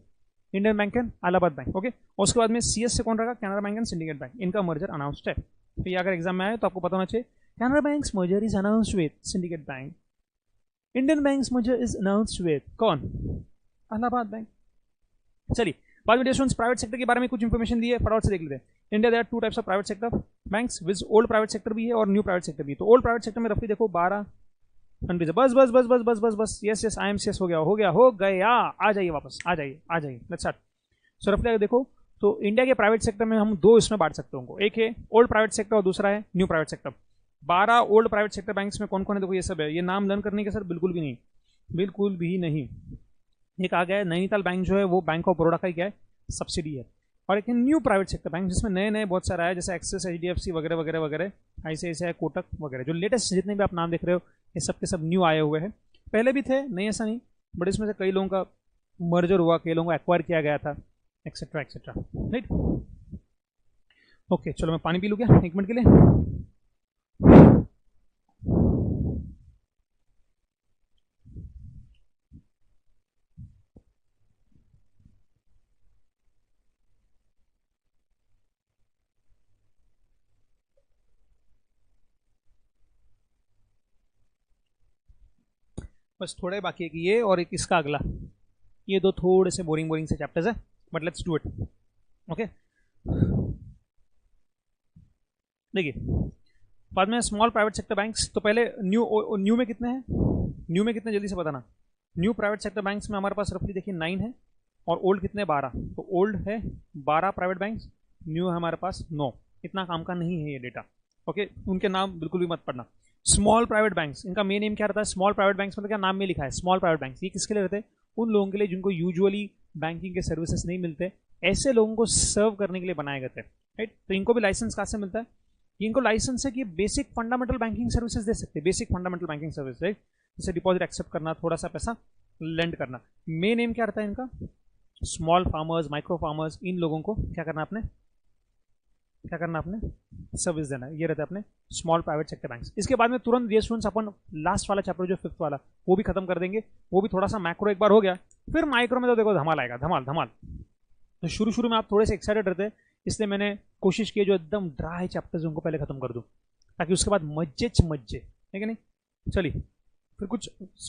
Indian bank and Allahabad bank, okay. और उसके बाद में CS से कौन रहेगा, Canara bank and syndicate bank, इनका मर्जर अनाउंस्ड है। तो ये अगर एग्जाम में आए तो आपको पता होना चाहिए, Canara banks merger is announced with syndicate bank, Indian banks merger is announced with कौन, इलाहाबाद बैंक। चलिए बाद में स्टूडेंट्स प्राइवेट सेक्टर के बारे में कुछ इंफॉर्मेशन दी है, फटाफट से देख लेते हैं। India there are 2 types of private sector banks, with old private sector भी है और न्यू प्राइवेट सेक्टर भी है। तो ओल्ड प्राइवेट सेक्टर में रफली देखो 12 कंट्रीज है, बस बस बस बस बस बस बस, यस यस IMCS हो गया, आ जाइए वापस, आ जाइए लेट्स स्टार्ट। सो रफली अगर देखो तो इंडिया के प्राइवेट सेक्टर में हम 2 इसमें बांट सकते हैं, एक है ओल्ड प्राइवेट सेक्टर और दूसरा है new private sector. 12 old private sector banks में कौन कौन है, देखो ये सब है, ये नाम लर्न करने के सर बिल्कुल भी नहीं, बिल्कुल भी नहीं। एक आ गया है नैनीताल बैंक, जो है वो बैंक ऑफ बड़ौदा का ही क्या है, सब्सिडी है। और एक न्यू प्राइवेट सेक्टर बैंक जिसमें नए नए बहुत सारा है, जैसे एक्सिस, HDFC वगैरह वगैरह वगैरह, ICICI, कोटक वगैरह, जो लेटेस्ट जितने भी आप नाम देख रहे हो ये सब के सब न्यू आए हुए हैं। पहले भी थे, नहीं ऐसा नहीं, बट इसमें से कई लोगों का मर्जर हुआ, कई लोगों को एक्वायर किया गया था, एक्सेट्रा एक्सेट्रा, राइट। ओके चलो मैं पानी पी लूँ क्या 1 मिनट के लिए। बस थोड़े बाकी है कि ये और एक इसका अगला, ये 2 थोड़े से बोरिंग से चैप्टर्स है, but let's do it, okay. देखिए बाद में स्मॉल प्राइवेट सेक्टर बैंक्स, तो पहले न्यू में कितने हैं, न्यू में कितने जल्दी से बताना। न्यू प्राइवेट सेक्टर बैंक्स में हमारे पास रफली देखिए 9 है, और ओल्ड कितने 12, तो ओल्ड है 12 प्राइवेट बैंक्स, न्यू है हमारे पास 9, इतना काम का नहीं है ये डेटा, ओके। उनके नाम बिल्कुल भी मत पढ़ना। स्मॉल प्राइवेट बैंक्स, इनका मेन एम क्या रहता है, स्मॉल प्राइवेट बैंक्स मतलब क्या नाम में लिखा है स्मॉल प्राइवेट बैंक्स, ये किसके लिए रहते हैं, उन लोगों के लिए जिनको यूजुअली बैंकिंग के सर्विसेज नहीं मिलते, ऐसे लोगों को सर्व करने के लिए बनाए गए थे, राइट। तो इनको भी लाइसेंस कहाँ से मिलता है, इनको लाइसेंस है कि बेसिक फंडामेंटल बैंकिंग सर्विसेज दे सकते हैं, basic fundamental banking service, right, जैसे डिपॉजिट एक्सेप्ट करना, थोड़ा सा पैसा लेंड करना। मेन एम क्या रहता है इनका, स्मॉल फार्मर्स, माइक्रो फार्मर्स, इन लोगों को क्या करना आपने, क्या करना आपने, सर्विस देना है, ये रहता है अपने स्मॉल प्राइवेट सेक्टर बैंक्स। इसके बाद में तुरंत ये स्टूडेंट्स अपन लास्ट वाला चैप्टर जो 5th वाला वो भी खत्म कर देंगे, वो भी थोड़ा सा मैक्रो एक बार हो गया, फिर माइक्रो में तो देखो धमाल आएगा, धमाल धमाल। तो शुरू में आप थोड़े से एक्साइटेड रहते हैं, इसलिए मैंने कोशिश की जो एकदम ड्राई चैप्टर्स उनको पहले खत्म कर दूं, ताकि उसके बाद मज्जे है कि नहीं। चलिए फिर कुछ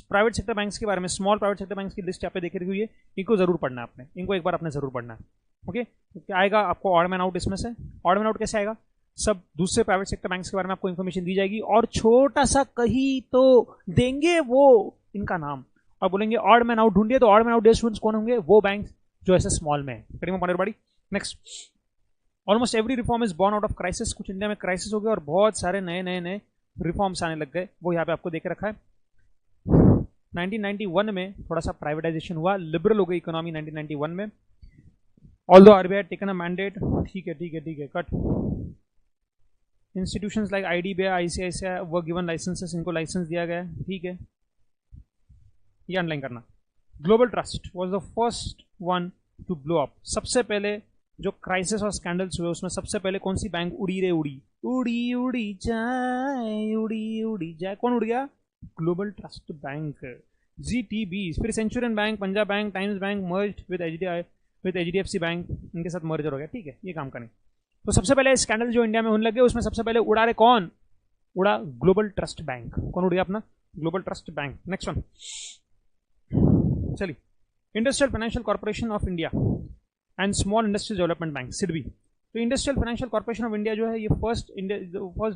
प्राइवेट सेक्टर बैंक्स के बारे में, स्मॉल प्राइवेट सेक्टर बैंक्स की लिस्ट यहाँ पे देख रही हुई है, इनको जरूर पढ़ना है आपने, इनको एक बार आपने जरूर पढ़ना है, ओके। तो क्या आएगा आपको ऑड मैन आउट, इसमें से ऑड मैन आउट कैसे आएगा, सब दूसरे प्राइवेट सेक्टर बैंक्स के बारे में आपको इन्फॉर्मेशन दी जाएगी, और छोटा सा कहीं तो देंगे वो इनका नाम, और बोलेंगे ऑड मैन आउट ढूंढिए, तो ऑड मैन आउट स्टूडेंट्स कौन होंगे, वो बैंक जो ऐसे स्मॉल में है। Next, almost every reform is born out of crisis, कुछ इंडिया में क्राइसिस हो गया और बहुत सारे नए नए नए रिफॉर्म्स आने लग गए, वो यहाँ पे आपको देख रखा है। 1991 में थोड़ा सा प्राइवेटाइजेशन हुआ, लिबरल हो गई इकोनॉमी 1991 में, although RBI taken a mandate, ठीक है cut. Institutions like IDBI, ICICI were given licences, इनको लाइसेंस दिया गया, ठीक है, ये अंडरलाइन करना। Global trust was the first one to blow up, सबसे पहले जो क्राइसिस और स्कैंडल्स हुए उसमें सबसे पहले कौन सी बैंक उड़ी रे उड़ी, उड़ी जाए, कौन उड़ गया, ग्लोबल ट्रस्ट बैंक, GTB। फिर Centurion bank, Punjab bank, times bank merged with HDFC bank, इनके साथ मर्जर हो गया, ठीक है, ये काम का नहीं। तो सबसे पहले स्कैंडल जो इंडिया में होने लगे उसमें सबसे पहले उड़ा रहे कौन, उड़ा ग्लोबल ट्रस्ट बैंक, कौन उड़ गया अपना, global trust bank. Next one, चलिए, industrial financial corporation of India and small industries development bank, SIDBI। तो industrial financial corporation of India जो है ये first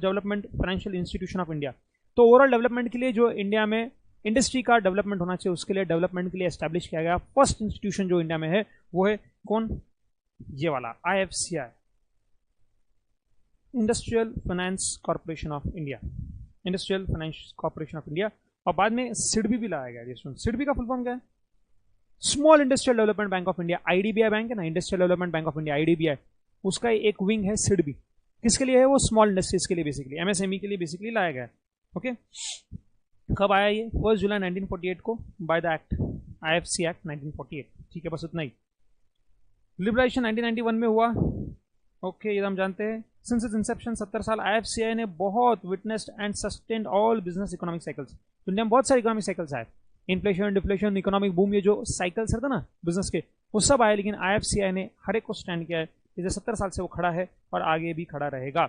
development financial institution of India. तो ओवरऑल डेवलपमेंट के लिए जो इंडिया में इंडस्ट्री का डेवलपमेंट होना चाहिए उसके लिए डेवलपमेंट के लिए एस्टैब्लिश किया गया फर्स्ट इंस्टीट्यूशन जो इंडिया में है वो है कौन, ये वाला IFCI, industrial finance corporation of India, industrial finance corporation of India. और बाद में SIDBI भी लाया गया। SIDBI का फुल फॉर्म क्या है, small industrial development bank of India. IDBI bank है ना, industrial development bank of India, IDBI, उसका एक विंग है SIDBI। किसके लिए है वो, स्मॉल इंडस्ट्रीज के लिए, बेसिकली MSME के लिए बेसिकली लाया गया है, ओके। कब आया ये? 1 जुलाई 1948 को by the act, IFC act 1948। ठीक है, बस इतना ही। लिबरेशन 1991 में हुआ। ओके, ये हम जानते हैं। सिंस इट्स इंसेप्शन 70 साल IFCI ने बहुत witnessed and sustained all business economic cycles. दुनिया में बहुत सारे इकोनॉमिक साइकिल्स आए, इन्फ्लेशन, डिफ्लेशन, इकोनॉमिक बूम, ये जो साइकिल्स रहता ना बिजनेस के, वो सब आए, लेकिन IFCI ने हर एक को स्टैंड किया है। जैसे 70 साल से वो खड़ा है और आगे भी खड़ा रहेगा,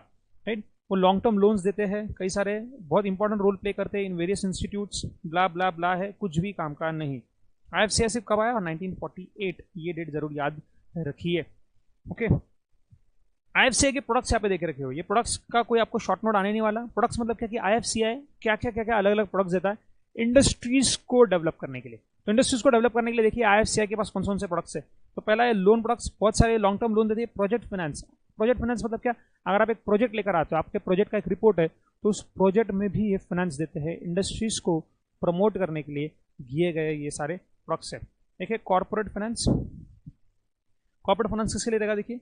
राइट। वो लॉन्ग टर्म लोन्स देते हैं, कई सारे बहुत इंपॉर्टेंट रोल प्ले करते हैं इन वेरियस इंस्टीट्यूट्स, ब्ला ब्ला ब्ला है, कुछ भी काम का नहीं। IFCI सिर्फ कब आया? 1948, ये डेट जरूर याद रखिए। ओके, IFCI के प्रोडक्ट्स यहाँ पे देखे रखे हो। ये प्रोडक्ट्स का कोई आपको शॉर्ट नोट आने नहीं वाला। प्रोडक्ट्स मतलब क्या कि IFCI क्या क्या अलग अलग प्रोडक्ट्स देता है इंडस्ट्रीज को डेवलप करने के लिए। तो इंडस्ट्रीज को डेवलप करने के लिए देखिए IFCI के पास कौन कौन से प्रोडक्ट्स है। तो पहला है लोन प्रोडक्ट्स, बहुत सारे लॉन्ग टर्म लोन देते हैं। प्रोजेक्ट फाइनेंस, प्रोजेक्ट फाइनेंस मतलब क्या? अगर आप एक प्रोजेक्ट लेकर आते हो, आपके प्रोजेक्ट का एक रिपोर्ट है, तो उस प्रोजेक्ट में भी ये फाइनेंस देते हैं इंडस्ट्रीज को प्रमोट करने के लिए दिए गए ये सारे प्रोडक्ट्स है। देखिए कॉर्पोरेट फाइनेंस, कॉर्पोरेट फाइनेंस किसके लिए देगा? देखिए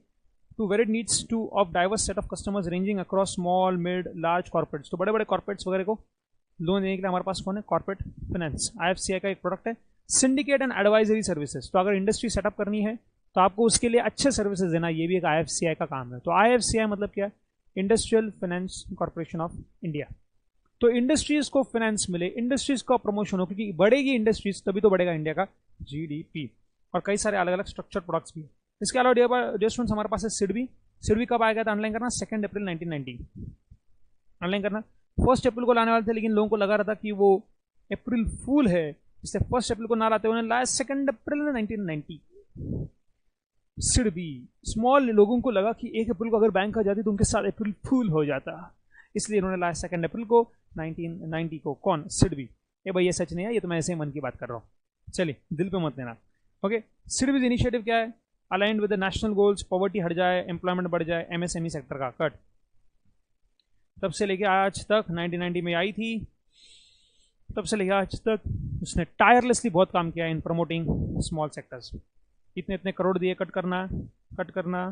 to varied needs to of diverse set of customers ranging across small mid large corporates. तो बड़े बड़े कॉर्पोरेट्स वगैरह को लोन देने के लिए हमारे पास कौन है? Corporate finance. IFCI का एक प्रोडक्ट है। सिंडिकेट एंड एडवाइजरी सर्विसेज, तो अगर इंडस्ट्री सेटअप करनी है तो आपको उसके लिए अच्छे सर्विसेज देना, ये भी एक IFCI का काम है। तो IFCI मतलब क्या? Industrial finance corporation of India. तो इंडस्ट्रीज को फाइनेंस मिले, इंडस्ट्रीज का प्रमोशन हो, क्योंकि बढ़ेगी इंडस्ट्रीज तभी तो बढ़ेगा इंडिया का GDP। और कई सारे अलग अलग स्ट्रक्चर प्रोडक्ट्स भी। इसके अलावा डियर स्टूडेंट्स हमारे पास है सिडबी। सिडबी कब आएगा था? ऑनलाइन करना 2 अप्रैल 1990। ऑनलाइन करना 1 अप्रैल को लाने वाले थे, लेकिन लोगों को लगा रहा था कि वो अप्रैल फूल है, इससे 1 अप्रैल को ना लाते, उन्होंने लाया 2 अप्रैल 1990। सिडबी, स्मॉल लोगों को लगा कि 1 अप्रैल को अगर बैंक आ जाती तो उनके साथ अप्रैल फूल हो जाता, इसलिए उन्होंने लाया 2 अप्रैल को 1990 को। कौन? सिडबी। ये भाई ये सच नहीं है, ये तो मैं ऐसे ही मन की बात कर रहा हूँ, चलिए दिल पे मत लेना। ओके, सिडबी इनिशिएटिव क्या है? Aligned with the national goals, poverty हट जाए, एम्प्लॉयमेंट बढ़ जाए, MSME सेक्टर का कट। तब से लेके आज तक, 1990 में आई थी, तब से लेके आज तक उसने टायरलेसली बहुत काम किया इन प्रमोटिंग स्मॉल सेक्टर्स। इतने इतने करोड़ दिए, कट करना, कट करना,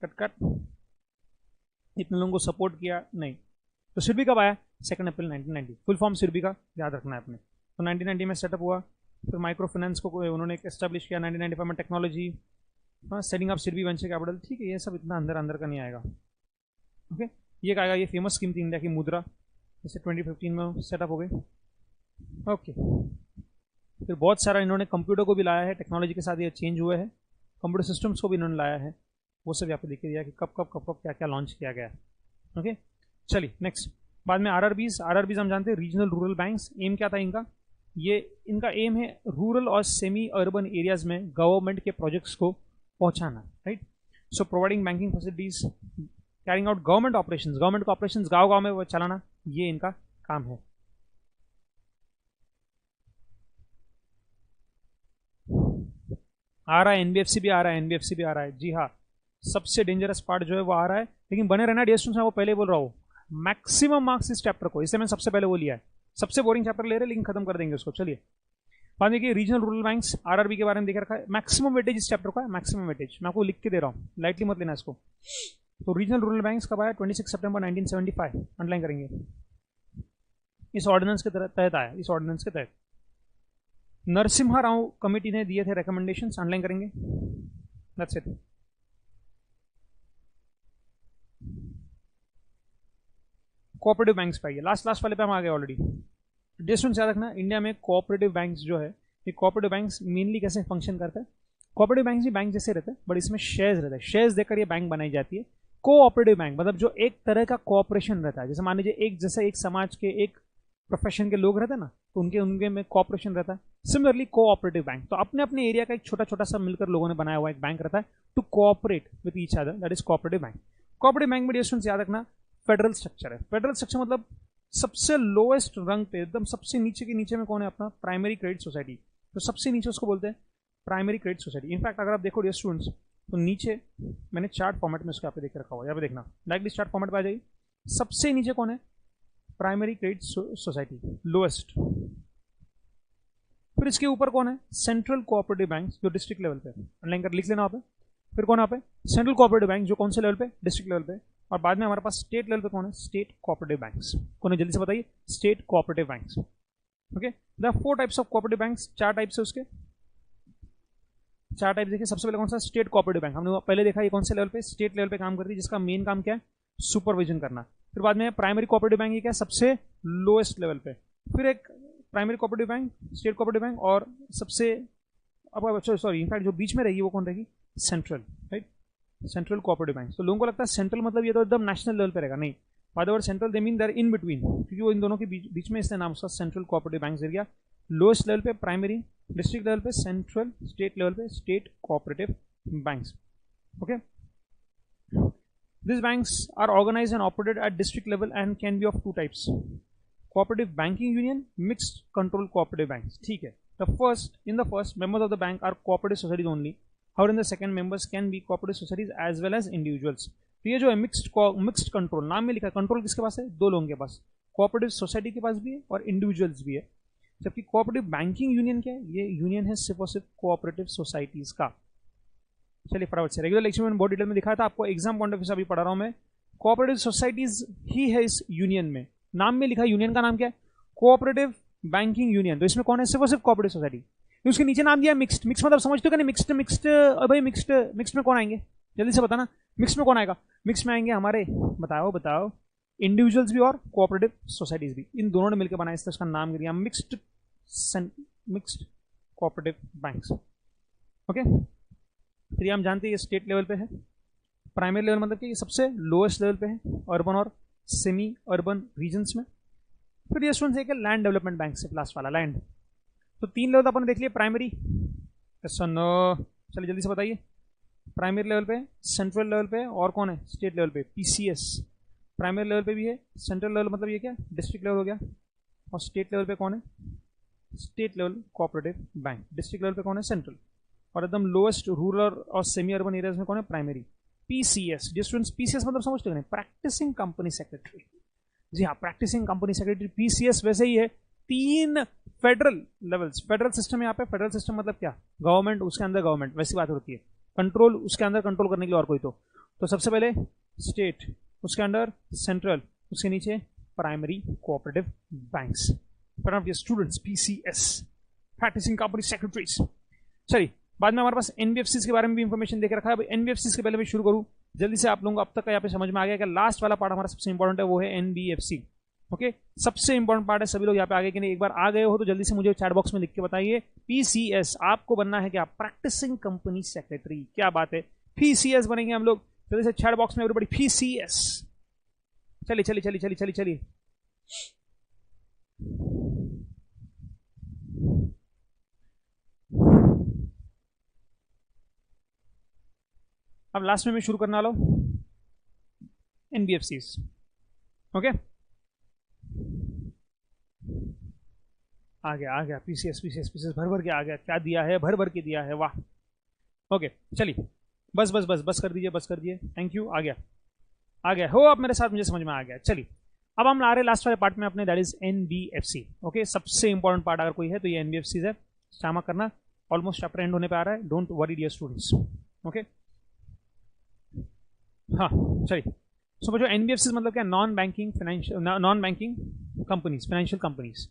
कट कट, इतने लोगों को सपोर्ट किया, नहीं। तो सिडबी कब आया? 2 अप्रैल 1990। फुल फॉर्म सिडबी का याद रखना है आपने। तो 1990 में सेटअप हुआ, फिर माइक्रो फाइनेंस को उन्होंने एस्टेब्लिश किया 1995 में, टेक्नोलॉजी, हाँ, setting up SIDBI venture capital. ठीक है, ये सब इतना अंदर अंदर का नहीं आएगा। ओके, ये आएगा, ये फेमस स्कीम थी इंडिया की मुद्रा, जैसे 2015 में सेटअप हो गई। ओके, फिर बहुत सारा इन्होंने कंप्यूटर को भी लाया है, टेक्नोलॉजी के साथ ये चेंज हुए हैं, कंप्यूटर सिस्टम्स को भी इन्होंने लाया है, वो सब यहाँ पे लिख के दिया कि कब कब कब कब क्या क्या लॉन्च किया गया है। ओके, चलिए नेक्स्ट। बाद में RRBs हम जानते हैं, रीजनल रूरल बैंक्स। एम क्या था इनका? ये इनका एम है रूरल और सेमी अर्बन एरियाज में गवर्नमेंट के प्रोजेक्ट्स को पहुंचाना, right. So providing banking facilities, carrying out government operations गांव गांव में वो चलाना, ये इनका काम है। आ रहा है NBFC भी आ रहा है, जी हाँ। सबसे डेंजरस पार्ट जो है वो आ रहा है, लेकिन बने रहना डियर स्टूडेंट्स, मैं वो पहले बोल रहा हूँ, मैक्सिमम मार्क्स इस चैप्टर को, इससे मैंने सबसे पहले वो लिया है। सबसे बोरिंग चैप्टर ले रहे हैं, लेकिन खत्म कर देंगे उसको। चलिए बाद में देखिए, रीजनल रूरल बैंक्स RRB के बारे में देख रखा है। मैक्सिमम वेटेज इस चैप्टर का है, मैक्सिमम वेटेज मैं आपको लिख के दे रहा हूँ, लाइटली मत लेना इसको। तो रीजनल रूरल बैंक्स कब आया? 26 सितंबर 1975, अंडरलाइन करेंगे। इस ऑर्डिनेंस के तहत आया, इस ऑर्डिनेंस के तहत नरसिम्हा राव कमेटी ने दिए थे रिकमेंडेशंस, अंडरलाइन करेंगे। That's it. कोऑपरेटिव बैंक्स पे आइए, लास्ट वाले पे हम आ गए ऑलरेडी। डिस्टेंस याद रखना, इंडिया में कोऑपरेटिव बैंक्स जो है, ये कोऑपरेटिव बैंक्स मेनली कैसे फंक्शन करते हैं? कोऑपरेटिव बैंक्स भी बैंक जैसे रहते हैं, बट इसमें शेयर्स रहते हैं, शेयर्स देकर ये बैंक बनाई जाती है। कोऑपरेटिव बैंक मतलब जो एक तरह का कोऑपरेशन रहता है, जैसे मान लीजिए एक जैसे एक समाज के एक प्रोफेशन के लोग रहते हैं ना, तो उनके में कोऑपरेशन रहता है। सिमिलरली कोऑपरेटिव बैंक, तो अपने अपने एरिया का एक छोटा छोटा सा मिलकर लोगों ने बनाया हुआ एक बैंक रहता है to cooperate with each other, that is cooperative bank. Cooperative bank में डिस्टेंस याद रखना, फेडरल स्ट्रक्चर है। फेडरल स्ट्रक्चर मतलब सबसे लोएस्ट रंग पे, एकदम सबसे नीचे के नीचे में कौन है? अपना प्राइमरी क्रेडिट सोसाइटी। तो सबसे नीचे उसको बोलते हैं प्राइमरी क्रेडिट सोसाइटी। इनफैक्ट अगर आप देखो डियर स्टूडेंट्स, तो नीचे मैंने चार्ट फॉर्मेट में उसको यहाँ पे देख रखा हुआ है, यहाँ पे देखना, डायरेक्टली चार्ट फॉर्मेट पे आ जाइए। सबसे नीचे कौन है? Primary credit society, lowest. फिर इसके ऊपर कौन है? सेंट्रल कोऑपरेटिव बैंक, जो डिस्ट्रिक्ट लेवल पे, अंडरलाइन कर लिख लेना वहाँ पे। फिर कौन है यहाँ पे? सेंट्रल कोऑपरेटिव बैंक, जो कौन से लेवल पे? डिस्ट्रिक्ट लेवल पे। और बाद में हमारे पास स्टेट लेवल पे कौन है, स्टेट कोऑपरेटिव बैंक्स। कौन है, जल्दी से बताइए, state cooperative banks. Okay, the 4 types of cooperative banks, 4 types है उसके, 4 टाइप देखिए। सबसे पहले कौन सा, स्टेट कोऑपरेटिव बैंक। हमने पहले देखा ये कौन से लेवल पे, स्टेट लेवल पे काम करती है, जिसका मेन काम क्या है, सुपरविजन करना। फिर बाद में प्राइमरी कोऑपरेटिव बैंक, ये क्या, सबसे लोएस्ट लेवल पे। फिर एक primary cooperative bank, state cooperative bank, और सबसे अब सॉरी इनफैक्ट जो बीच में रहेगी वो कौन रहेगी, central, right, central cooperative bank. तो लोगों को लगता है सेंट्रल मतलब ये तो एकदम नेशनल लेवल पे रहेगा, नहीं, by the word central they mean there in between, क्योंकि वो इन दोनों के बीच में, इसलिए नाम उसका सेंट्रल कोऑपरेटिव बैंक दे गया। लोएस्ट लेवल पे प्राइमरी, डिस्ट्रिक्ट लेवल पे सेंट्रल, स्टेट लेवल पे state cooperative banks. Okay, these banks are organized and operated at district level and can be of 2 types, cooperative banking union, mixed control cooperative banks। ठीक है, in the first members of the bank are cooperative societies only, however in the second members can be cooperative societies as well as individuals। तो ये जो है मिक्स्ड कंट्रोल, नाम में लिखा है, कंट्रोल किसके पास है, 2 लोगों के पास, कोऑपरेटिव सोसाइटी के पास भी है और इंडिविजुअल्स भी है। जबकि कोऑपरेटिव बैंकिंग यूनियन क्या है, ये यूनियन है सिर्फ और सिर्फ कोऑपरेटिव सोसाइटीज का। चलिए फटाफट से, रेगुलर लेक्चर में बहुत डिटेल में दिखाया था आपको, एग्जाम पॉइंट ऑफ व्यू से अभी पढ़ा रहा हूं मैं। कोऑपरेटिव सोसाइटीज ही है इस यूनियन में, नाम में लिखा है, यूनियन का नाम क्या है, कोऑपरेटिव बैंकिंग यूनियन। तो इसमें कौन है, सिर्फ और सिर्फ कोऑपरेटिव सोसाइटी। उसके नीचे नाम दिया मिक्स्ड। मिक्स मतलब समझते हो क्या, मिक्स्ड भाई, मिक्स्ड में कौन आएंगे, जल्दी से बताना, मिक्स में कौन आएगा, मिक्स में आएंगे हमारे, बताओ, इंडिविजुअल्स भी और कोऑपरेटिव सोसाइटीज भी, इन दोनों ने मिलकर बनाया, इसलिए उसका नाम दिया मिक्स्ड कोऑपरेटिव बैंक्स। ओके, फिर हम जानते हैं ये स्टेट लेवल पे है। प्राइमरी लेवल मतलब कि ये सबसे लोएस्ट लेवल पे है, अर्बन और सेमी अर्बन रीजन्स में। फिर ये स्टूडेंट्स एक लैंड डेवलपमेंट बैंक से, लास्ट वाला लैंड। तो 3 लेवल अपन देख लिए, प्राइमरी, चलिए जल्दी से बताइए, प्राइमरी लेवल पे, सेंट्रल लेवल पे, और कौन है, स्टेट लेवल पे, पीसीएस। प्राइमरी लेवल पे भी है, सेंट्रल लेवल मतलब ये क्या, डिस्ट्रिक्ट लेवल हो गया, और स्टेट लेवल पे कौन है, state level cooperative bank. District level पे कौन है, सेंट्रल, और एकदम लोएस्ट रूरल और सेमी अर्बन एरियाज में कौन है, प्राइमरी। पीसीएस, स्टूडेंट्स पीसीएस मतलब समझते हो, प्रैक्टिसिंग कंपनी सेक्रेटरी। जी हाँ, प्रैक्टिसिंग कंपनी सेक्रेटरी पीसीएस वैसे ही है। 3 फेडरल लेवल्स, फेडरल सिस्टम है यहाँ पे। फेडरल सिस्टम मतलब क्या, गवर्नमेंट, उसके अंदर गवर्नमेंट, वैसी बात होती है। कंट्रोल, उसके अंदर कंट्रोल करने के लिए और कोई तो सबसे पहले स्टेट, उसके अंदर सेंट्रल, उसके नीचे primary cooperative banks. Students PCS, practising company secretaries. चलिए, बाद में हमारे पास एनबीएफसीज के बारे में भी इंफॉर्मेशन देकर रखा है। एनबीएफसीज के पहले मैं शुरू करूं, जल्दी से आप लोगों को अब तक का यहाँ पे समझ में आ गया कि लास्ट वाला पार्ट हमारा सबसे इंपॉर्टेंट है, वो है एनबीएफसी। ओके, सबसे इंपॉर्टेंट पार्ट है। सभी लोग यहाँ पे आ गए कि नहीं, एक बार आ गए हो तो जल्दी से मुझे चैट बॉक्स में लिख के बताइए। पीसीएस आपको बनना है क्या, प्रैक्टिसिंग कंपनी सेक्रेटरी। क्या बात है, पीसीएस बनेंगे हम लोग। जल्दी से चैट बॉक्स में एवरीबॉडी पीसीएस। चलिए। अब लास्ट में मैं शुरू करने वाला हूं एनबीएफसीज। ओके, आ गया पीसीएस भर के आ गया। क्या दिया है, भर के दिया है, वाह। ओके, चलिए बस कर दीजिए। थैंक यू, आ गया हो आप मेरे साथ, मुझे समझ में आ गया। चलिए, अब हम ला रहे लास्ट वाले पार्ट में अपने, दैट इज एनबीएफसी। ओके, सबसे इंपॉर्टेंट पार्ट अगर कोई है तो ये एनबीएफसीज है। शामा करना, ऑलमोस्ट चैप्टर एंड होने पे आ रहा है, don't worry dear students. Okay, हाँ चलिए। समझो एनबीएफसी मतलब क्या, non banking financial companies,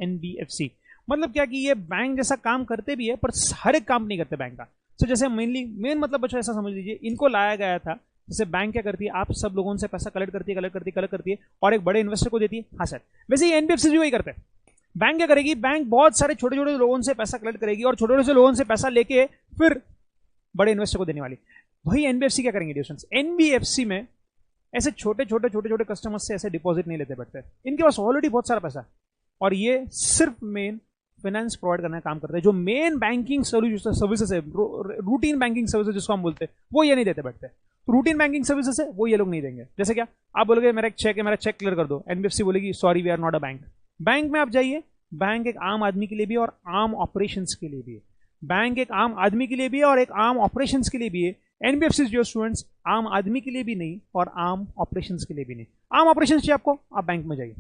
NBFC मतलब क्या कि ये बैंक जैसा काम करते भी है पर हर एक काम नहीं करते बैंक का। तो जैसे मेन मतलब बच्चों ऐसा समझ लीजिए, इनको लाया गया था। जैसे बैंक क्या करती है, आप सब लोगों से पैसा कलेक्ट करती है और एक बड़े इन्वेस्टर को देती है। हाँ सर, वैसे ये एनबीएफसी भी वही करते हैं। बैंक क्या करेगी, बैंक बहुत सारे छोटे छोटे लोगों से पैसा कलेक्ट करेगी और छोटे छोटे लोगों से पैसा लेके फिर बड़े इन्वेस्टर को देने वाली। वही एनबीएफसी क्या करेंगे स्टूडेंट्स, एनबीएफसी में ऐसे छोटे छोटे कस्टमर्स से ऐसे डिपॉजिट नहीं लेते बैठते। इनके पास ऑलरेडी बहुत सारा पैसा और ये सिर्फ मेन फाइनेंस प्रोवाइड करने का काम करते हैं। जो मेन बैंकिंग सर्विसेज है, रूटीन बैंकिंग सर्विसेज जिसको हम बोलते हैं, वो ये नहीं देते बैठते। तो रूटीन बैंकिंग सर्विसेज है वो ये लोग नहीं देंगे। जैसे क्या, आप बोलोगे मेरा एक चेक है, मेरा चेक क्लियर कर दो, एनबीएफसी बोलेगी sorry we are not a bank. Bank में आप जाइए, बैंक एक आम आदमी के लिए भी और आम ऑपरेशंस के लिए भी है। बैंक एक आम आदमी के लिए भी है और एक आम ऑपरेशंस के लिए भी है। एनबीएफसी जो स्टूडेंट्स आम आदमी के लिए भी नहीं और आम ऑपरेशंस के लिए भी नहीं। आम ऑपरेशंस चाहिए आपको, आप बैंक में जाइए।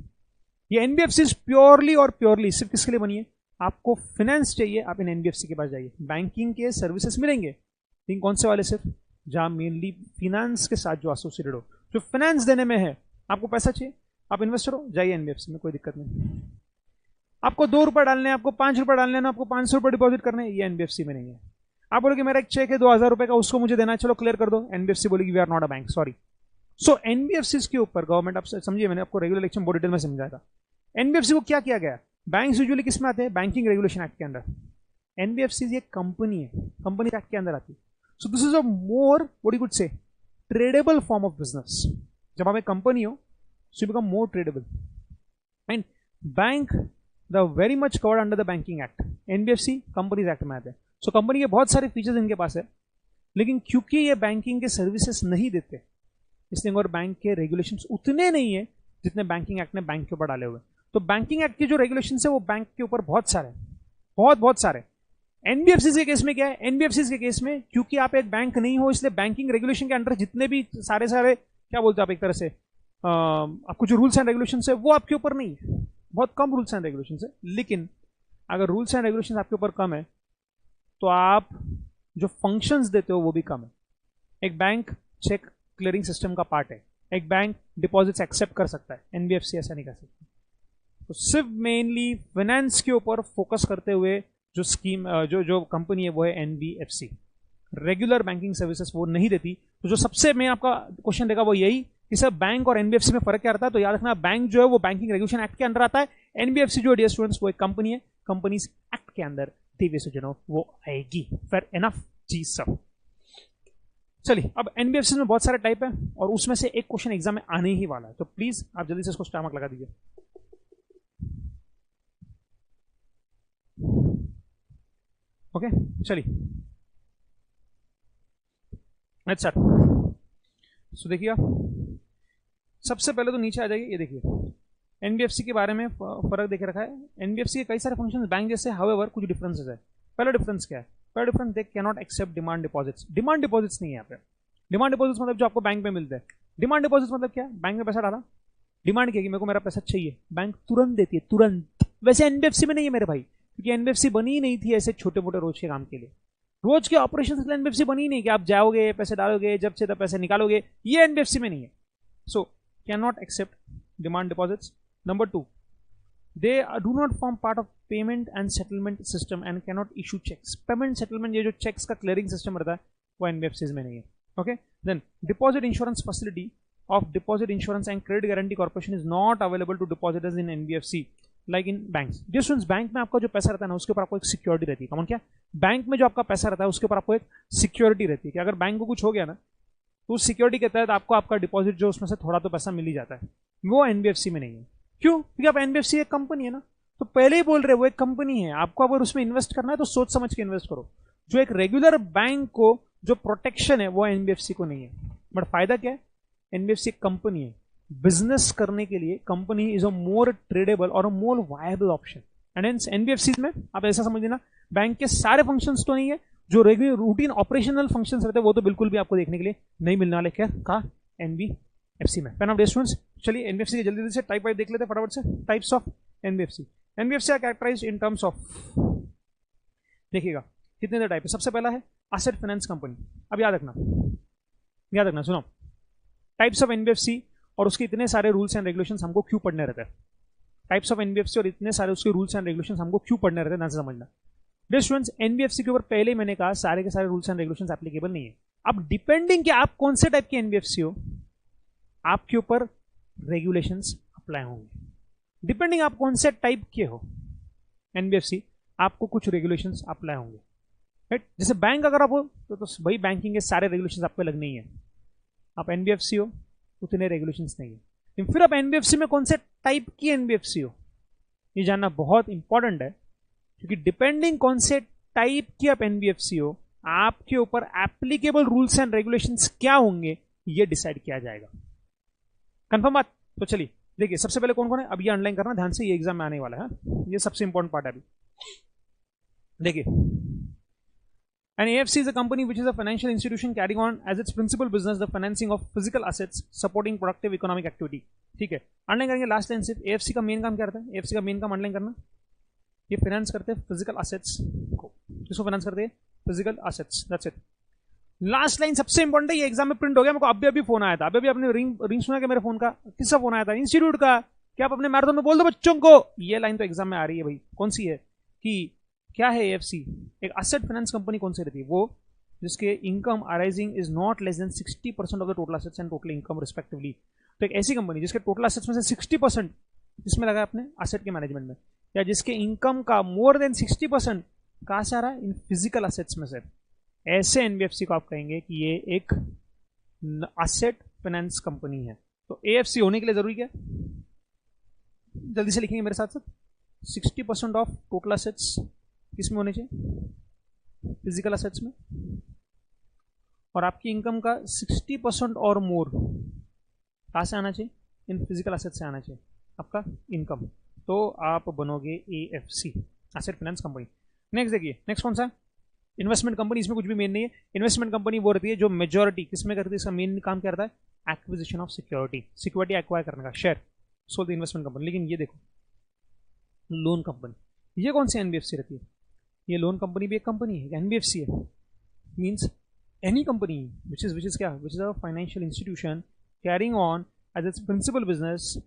ये एनबीएफसी प्योरली और प्योरली सिर्फ किसके लिए बनी है, आपको फाइनेंस चाहिए, आप इन एनबीएफसी के पास जाइए। बैंकिंग के सर्विसेज मिलेंगे, लेकिन कौन से वाले, सिर्फ जहां मेनली फिनेंस के साथ जो एसोसिएटेड हो, जो फाइनेंस देने में है, आपको पैसा चाहिए, आप इन्वेस्टर हो, जाइए एनबीएफसी में, कोई दिक्कत नहीं। आपको 2 रुपए डालने हैं, आपको 5 रुपए डालने हैं ना, आपको 500 रुपए डिपॉजिट करने हैं, ये एनबीएफसी में नहीं है। आप बोलोगे मेरा एक चेक है 2000 रुपए का, उसको मुझे देना है, चलो क्लियर कर दो, एनबीएफसी बोलेगी we are not a bank, sorry. So NBFC के ऊपर गवर्नमेंट, आप समझिए, मैंने आपको रेगुलर इलेक्शन बहुत डिटेल में समझाया था। एनबीएफसी को क्या किया गया, बैंक यूजुअली किस में आते हैं, बैंकिंग रेगुलेशन एक्ट के अंदर। एनबीएफसी एक कंपनी है, कंपनी एक्ट के अंदर आती है। So this is a more what you could से ट्रेडेबल फॉर्म ऑफ बिजनेस। जब आप एक कंपनी हो, so you become more tradable. And bank the very much covered under the banking act, NBFC companies act में आते हैं। सो कंपनी के बहुत सारे फीचर्स इनके पास है, लेकिन क्योंकि ये बैंकिंग के सर्विसेज नहीं देते, इसलिए और बैंक के रेगुलेशंस उतने नहीं है जितने बैंकिंग एक्ट ने बैंक के ऊपर डाले हुए। तो बैंकिंग एक्ट के जो रेगुलेशंस है वो बैंक के ऊपर बहुत सारे, बहुत सारे। एनबीएफसी के केस में क्या है, एनबीएफसी के केस में क्योंकि आप एक बैंक नहीं हो, इसलिए बैंकिंग रेगुलेशन के अंडर जितने भी सारे क्या बोलते हैं आप, एक तरह से आपको जो रूल्स एंड रेगुलेशन है वो आपके ऊपर नहीं है, बहुत कम रूल्स एंड रेगुलेशन है। लेकिन अगर रूल्स एंड रेगुलेशन आपके ऊपर कम है, तो आप जो फंक्शंस देते हो वो भी कम है। एक बैंक चेक क्लियरिंग सिस्टम का पार्ट है, एक बैंक डिपॉजिट्स एक्सेप्ट कर सकता है, एनबीएफसी ऐसा नहीं कर सकता। तो सिर्फ मेनली फाइनेंस के ऊपर फोकस करते हुए जो स्कीम जो कंपनी है वो है एनबीएफसी। रेगुलर बैंकिंग सर्विसेज वो नहीं देती। तो जो सबसे मैं आपका क्वेश्चन देगा वो यही कि सर बैंक और एनबीएफसी में फर्क क्या रहता है, तो याद रखना बैंक जो है वो बैंकिंग रेगुलेशन एक्ट के अंदर आता है, एनबीएफसी जो डियर स्टूडेंट्स वो एक कंपनी है, कंपनीज एक्ट के अंदर वो आएगी। फिर एनफ चीज सब। चलिए, अब एनबीएफसी में बहुत सारे टाइप है और उसमें से एक क्वेश्चन एग्जाम में आने ही वाला है, तो प्लीज आप जल्दी से इसको स्टार मार्क लगा दीजिए। ओके, चलिए लेट्स स्टार्ट। सो देखिए, सबसे पहले तो नीचे आ जाइए, ये देखिए एनबीएफसी के बारे में फर्क देख रखा है। एनबीएफसी के कई सारे फंक्शन बैंक जैसे, हाउएवर कुछ डिफरेंसेस है। पहला डिफरेंस क्या है, पहला difference they can not accept demand deposits. Demand deposits नहीं है यहाँ पे। डिमांड डिपॉजिट्स मतलब जो आपको बैंक में मिलते हैं। डिमांड डिपॉजिट्स मतलब क्या, बैंक में पैसा डाला, डिमांड किया कि मेरे को मेरा पैसा चाहिए, बैंक तुरंत देती है, तुरंत। वैसे एनबीएफसी में नहीं है मेरे भाई, क्योंकि एनबीएफसी बनी ही नहीं थी ऐसे छोटे मोटे रोज के काम के लिए। रोज के ऑपरेशन के लिए एनबीएफसी बनी नहीं कि आप जाओगे पैसे डालोगे, जब से तब पैसे निकालोगे, ये एनबीएफसी में नहीं है। So can not accept demand deposits. Number 2, they do not form part of payment and settlement system and cannot issue checks. Payment settlement, ये जो चेक्स का क्लियरिंग सिस्टम रहता है वो एनबीएफसी में नहीं है। Okay, then deposit insurance facility of deposit insurance and credit guarantee corporation is not available to depositors in NBFC like in banks. Distance bank में आपका जो पैसा रहता है ना, उसके ऊपर आपको एक सिक्योरिटी रहती है। कॉमन क्या, बैंक में जो आपका पैसा रहता है उसके ऊपर आपको एक सिक्योरिटी रहती है कि अगर बैंक को कुछ हो गया ना, तो उस सिक्योरिटी के तहत आपको आपका डिपॉजिट जो उसमें से थोड़ा तो पैसा मिल ही जाता है। वो एनबीएफसी में नहीं है। क्यों, क्योंकि आप एनबीएफसी एक कंपनी है ना, तो पहले ही बोल रहे वो एक कंपनी है, आपको अगर उसमें इन्वेस्ट करना है तो सोच समझ के इन्वेस्ट करो। जो एक रेगुलर बैंक को जो प्रोटेक्शन है वो एनबीएफसी को नहीं है। बट फायदा क्या है, एनबीएफसी एक कंपनी है, बिजनेस करने के लिए company is a more tradable और a more viable option. And hence NBFC में आप ऐसा समझ लेना, बैंक के सारे फंक्शंस तो नहीं है, जो रेगुलर रूटीन ऑपरेशनल फंक्शंस रहते हैं वो तो बिल्कुल भी आपको देखने के लिए नहीं मिलने वाले। क्या कहा, एनबीएफसी में। पेन ऑफ डे स्टूडेंट्स, चलिए एनबीएफसी के जल्दी से टाइप वाइज देख लेते हैं फटाफट से। Types of NBFC. NBFC are characterised in terms of, देखिएगा कितने टाइप है। सबसे पहला है एसेट फाइनेंस कंपनी। अब याद रखना सुनो, टाइप्स ऑफ एनबीएफसी और उसके इतने सारे रूल्स एंड रेगुलेशंस हमको क्यों पढ़ने रहते हैं। टाइप्स ऑफ एनबीएफसी और इतने सारे उसके रूल्स एंड रेगुलेशंस हमको क्यों पढ़ने रहते हैं, ध्यान से समझना। डियर स्टूडेंट्स, एनबीएफसी के ऊपर पहले ही मैंने कहा सारे के सारे रूल्स एंड रेगुलेशंस एप्लीकेबल नहीं है। अब डिपेंडिंग कि आप कौन से टाइप की एनबीएफसी हो, आपके ऊपर रेगुलेशंस अप्लाई होंगे। डिपेंडिंग आप कौन से टाइप के हो एनबीएफसी, आपको कुछ रेगुलेशंस अप्लाई होंगे, राइट। जैसे बैंक अगर आप हो तो भाई बैंकिंग के सारे रेगुलेशंस आपको लगने ही है। आप एनबीएफसी हो, उतने रेगुलेशंस नहीं है। लेकिन फिर आप एनबीएफसी में कौन से टाइप की एनबीएफसी हो, ये जानना बहुत इंपॉर्टेंट है, क्योंकि डिपेंडिंग कौन से टाइप की आप एनबीएफसी हो, आपके ऊपर एप्लीकेबल रूल्स एंड रेगुलेशंस क्या होंगे ये डिसाइड किया जाएगा। कंफर्म बात। तो चलिए देखिए, सबसे पहले कौन कौन है, अब ये अंडरलाइन करना ध्यान से, ये एग्जाम में आने वाला है, ये सबसे इंपॉर्टेंट पार्ट है। अभी देखिए, an AFC is a company which is a financial institution carrying on as its principal business the financing of physical assets supporting productive economic activity। ठीक है, अंडरलाइन करेंगे लास्ट लाइन सिर्फ। AFC का मेन काम क्या रहता है, AFC का मेन काम अंडरलाइन करना, ये फाइनेंस करते हैं फिजिकल असेट्स को। किसको फाइनेंस करते हैं, physical assets, that's it. Last line सबसे इंपॉर्टेंट है, ये एग्जाम में प्रिंट हो गया, मेरे को अभी फोन आया था, अभी अपने रिंग सुना क्या मेरे फोन का, किसका फोन आया था, इंस्टीट्यूट का, क्या आप अपने मैराथन में बोल दो बच्चों को। ये लाइन तो एग्जाम में आ रही है भाई, कौन सी है कि क्या है एएफसी, एक एसेट फाइनेंस कंपनी कौन सी रहती है, वो जिसके income arising is not less then 60% of the total assets and total income respectively. तो एक ऐसी कंपनी जिसके टोटल एसेट्स में से 60% इसमें लगा अपने एसेट के मैनेजमेंट में, या जिसके इनकम का मोर देन 60% कहां से आ रहा है, इन फिजिकल एसेट्स में से, ऐसे एनबीएफसी को आप कहेंगे कि ये एक एसेट फाइनेंस कंपनी है। तो एएफसी होने के लिए जरूरी क्या, जल्दी से लिखेंगे मेरे साथ साथ, 60% ऑफ टोटल एसेट्स किसमें होने चाहिए, फिजिकल एसेट्स में, और आपकी इनकम का 60% और मोर कहां से आना चाहिए, इन फिजिकल एसेट्स से आना चाहिए आपका इनकम, तो आप बनोगे AFC, asset finance company. Next देखिए, नेक्स्ट कौन सा, इन्वेस्टमेंट कंपनी, इसमें कुछ भी मेन नहीं है। इन्वेस्टमेंट कंपनी वो रहती है जो मेजॉरिटी किसमें करती है, इसका मेन काम क्या रहता है, acquisition of security, security acquire करने का, share, so the investment company. लेकिन ये देखो लोन कंपनी, ये कौन सी एनबीएफसी रहती है, ये लोन कंपनी भी एक कंपनी है, एनबीएफसी है, means any company which is क्या, which is a financial institution carrying on as its principal business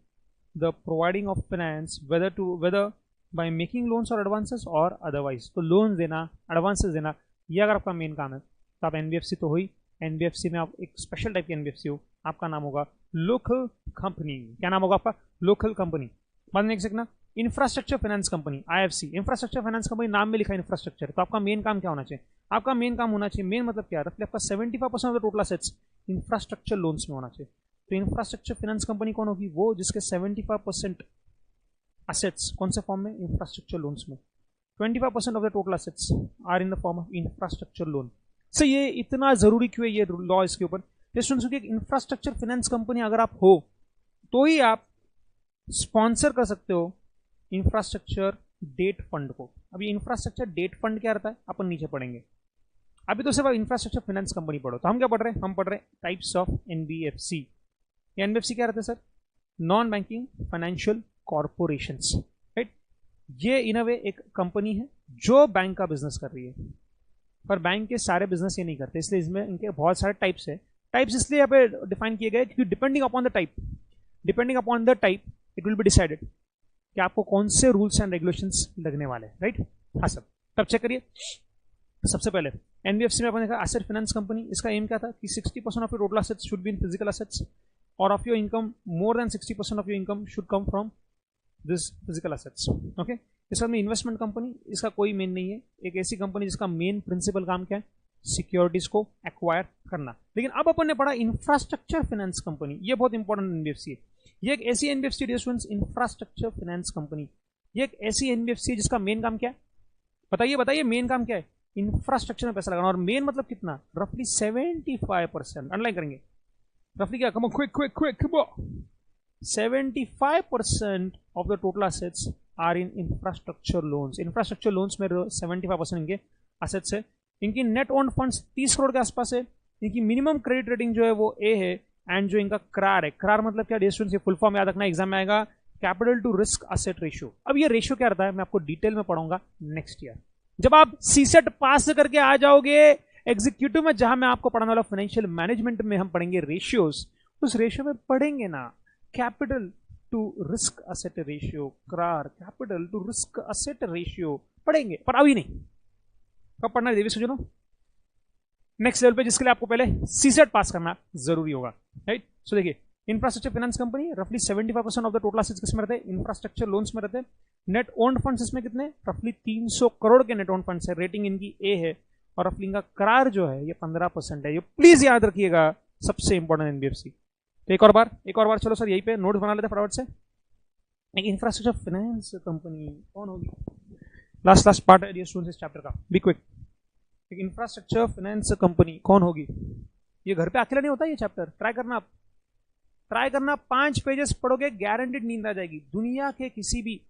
the providing of finance whether by making loans और एडवांसेस और अदरवाइज। तो लोन देना, एडवांसेस देना, ये अगर आपका मेन काम है तो आप एनबीएफसी तो हुई, एनबीएफसी में आप एक स्पेशल टाइप की एनबीएफसी हो, आपका नाम होगा लोकल कंपनी। क्या नाम होगा आपका, लोकल कंपनी। बाद में देखना infrastructure finance company, IFC, infrastructure finance company, नाम में लिखा है इंफ्रास्ट्रक्चर, तो आपका मेन काम क्या होना चाहिए, आपका मेन काम होना चाहिए, मेन मतलब क्या है, आपका 75% of the total assets infrastructure loans में होना चाहिए। तो इंफ्रास्ट्रक्चर फाइनेंस कंपनी कौन होगी, वो जिसके 75% assets कौन से फॉर्म में, इंफ्रास्ट्रक्चर लोन्स में, 25% of the total assets are in the form of infrastructure loan. So ये इतना जरूरी क्यों है ये लॉ इसके ऊपर, इंफ्रास्ट्रक्चर फाइनेंस कंपनी अगर आप हो तो ही आप स्पॉन्सर कर सकते हो इंफ्रास्ट्रक्चर डेट फंड को। अब ये इंफ्रास्ट्रक्चर डेट फंड क्या रहता है अपन नीचे पढ़ेंगे, अभी तो सिर्फ इंफ्रास्ट्रक्चर फाइनेंस कंपनी पढ़ो। तो हम क्या पढ़ रहे हैं, हम पढ़ रहे हैं टाइप्स ऑफ एनबीएफसी। एनबीएफसी क्या रहता है sir, non banking financial corporations, right. ये इन अ वे एक कंपनी है जो बैंक का बिजनेस कर रही है, पर बैंक के सारे बिजनेस ये नहीं करते, इसलिए इसमें इनके बहुत सारे टाइप्स है। टाइप्स इसलिए यहाँ पे डिफाइन किए गए क्योंकि depending upon the type it will be decided कि आपको कौन से रूल्स एंड रेगुलेशंस लगने वाले हैं, राइट। हाँ सब, तब चेक करिए। सबसे पहले एनबीएफसी में अपन देखा एसेट फाइनेंस कंपनी, इसका एम क्या था कि 60% of your total assets should be in physical assets और of your income more than 60% of your income should come from this physical assets, okay. इसका में इन्वेस्टमेंट कंपनी, इसका कोई मेन नहीं है, एक ऐसी कंपनी जिसका मेन प्रिंसिपल काम क्या है, सिक्योरिटीज को एक्वायर करना। लेकिन अब अपन ने पढ़ा इंफ्रास्ट्रक्चर फाइनेंस कंपनी, ये बहुत इंपॉर्टेंट एनबीएफसी है। ये एक ऐसी एनबीएफसी इंफ्रास्ट्रक्चर फाइनेंस कंपनी, ये एक ऐसी एनबीएफसी जिसका मेन काम क्या है, बताइए मेन काम क्या है, इंफ्रास्ट्रक्चर में पैसा लगाना। और मेन मतलब कितना, रफली 75%, अंडरलाइन करेंगे, रफली क्या, come on quick 75% of the total assets are in infrastructure loans. Infrastructure loans में 75% इनके एसेट्स है। इनकी नेट ओन्ड फंड्स 30 करोड़ के आसपास है। इनकी मिनिमम क्रेडिट रेटिंग जो है वो ए है, एंड जो इनका क्रार है, क्रार मतलब क्या, डियर स्टूडेंट्स, ये फुल फॉर्म याद रखना, एग्जाम में आएगा, capital to risk asset ratio. अब ये रेशियो क्या रहता है मैं आपको डिटेल में पढ़ाऊंगा नेक्स्ट ईयर, जब आप सीसेट पास करके आ जाओगे एग्जीक्यूटिव में, जहां मैं आपको पढ़ाने वाला फाइनेंशियल मैनेजमेंट में हम पढ़ेंगे रेशियोज। उस रेशियो में पढ़ेंगे ना capital to risk asset ratio, CRAR, capital to risk asset ratio पढ़ेंगे, पर अभी नहीं। कब पढ़ना है देवी सुनो, नेक्स्ट लेवल पे, जिसके लिए आपको पहले सीसेट पास करना जरूरी होगा, राइट। सो देखिए इंफ्रास्ट्रक्चर फाइनेंस कंपनी, रफली 75% ऑफ द टोटल एसेट्स किसमें रहते हैं, इंफ्रास्ट्रक्चर लोन्स में रहते हैं। नेट ओन्ड फंड्स इसमें कितने, रफली 300 करोड़ के नेट ओन्ड फंड्स है, रेटिंग इनकी ए है, और रफली इनका करार जो है ये 15% है। ये प्लीज याद रखिएगा, सबसे इंपॉर्टेंट एनबीएफसी। तो एक और बार चलो सर, यहीं पे नोट्स बना लेते फटाफट से। एक इंफ्रास्ट्रक्चर फाइनेंस कंपनी कौन होगी, लास्ट पार्ट है डियर स्टूडेंट्स इस चैप्टर का, बी क्विक। एक इंफ्रास्ट्रक्चर फाइनेंस कंपनी कौन होगी, ये घर पे अकेला नहीं होता ये चैप्टर, ट्राई करना 5 पेजेस पढ़ोगे, गारंटेड नींद आ जाएगी। दुनिया के किसी भी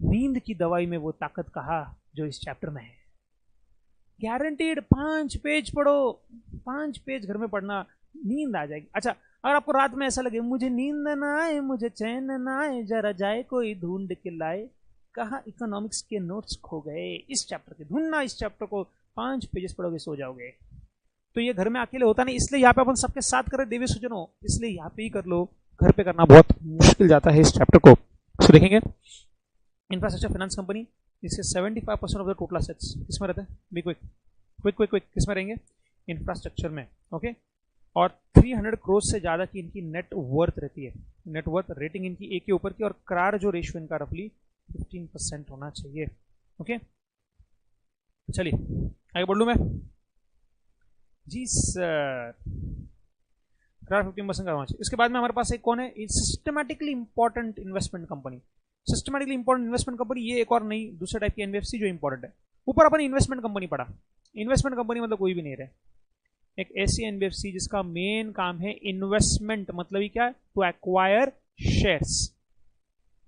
नींद की दवाई में वो ताकत कहा जो इस चैप्टर में है, गारंटेड। 5 पेज पढ़ो, 5 पेज घर में पढ़ना, नींद आ जाएगी। अच्छा, अगर आपको रात में ऐसा लगे मुझे नींद ना आए, मुझे चैन ना आए, जरा जाए कोई ढूंढ के लाए, कहा इकोनॉमिक्स के नोट्स खो गए, इस चैप्टर के ढूंढना, इस चैप्टर को 5 पेजेस पढ़ोगे सो जाओगे। तो ये घर में अकेले होता नहीं, इसलिए यहाँ पे अपन सबके साथ करें देवी सूचन हो, इसलिए यहाँ पे ही कर लो, घर पे करना बहुत मुश्किल जाता है इस चैप्टर को। सो देखेंगे इंफ्रास्ट्रक्चर फाइनेंस कंपनी, इसके 75% ऑफ द टोटल एसेट्स किसमें रहते हैं, be quick quick quick quick किसमें रहेंगे, इंफ्रास्ट्रक्चर में। ओके, और 300 करोड़ से ज्यादा की इनकी नेट वर्थ रहती है, नेट वर्थ रेटिंग इनकी ए के ऊपर की, और क्रार जो रेशियो इनका रफली 15% होना चाहिए। ओके, चलिए आगे बढ़ लूं मैं। जी सर, क्रार 15% का होना चाहिए। इसके बाद में हमारे पास एक कौन है, systematically important investment company. Systematically important investment company, ये एक और नई दूसरे टाइप की एनबीएफसी जो इंपॉर्टेंट है। ऊपर अपन इन्वेस्टमेंट कंपनी पढ़ा, इन्वेस्टमेंट कंपनी मतलब कोई भी नहीं रहे, एक ऐसी एनबीएफसी जिसका मेन काम है इन्वेस्टमेंट, मतलब ही क्या है, टू एक्वायर शेयर्स,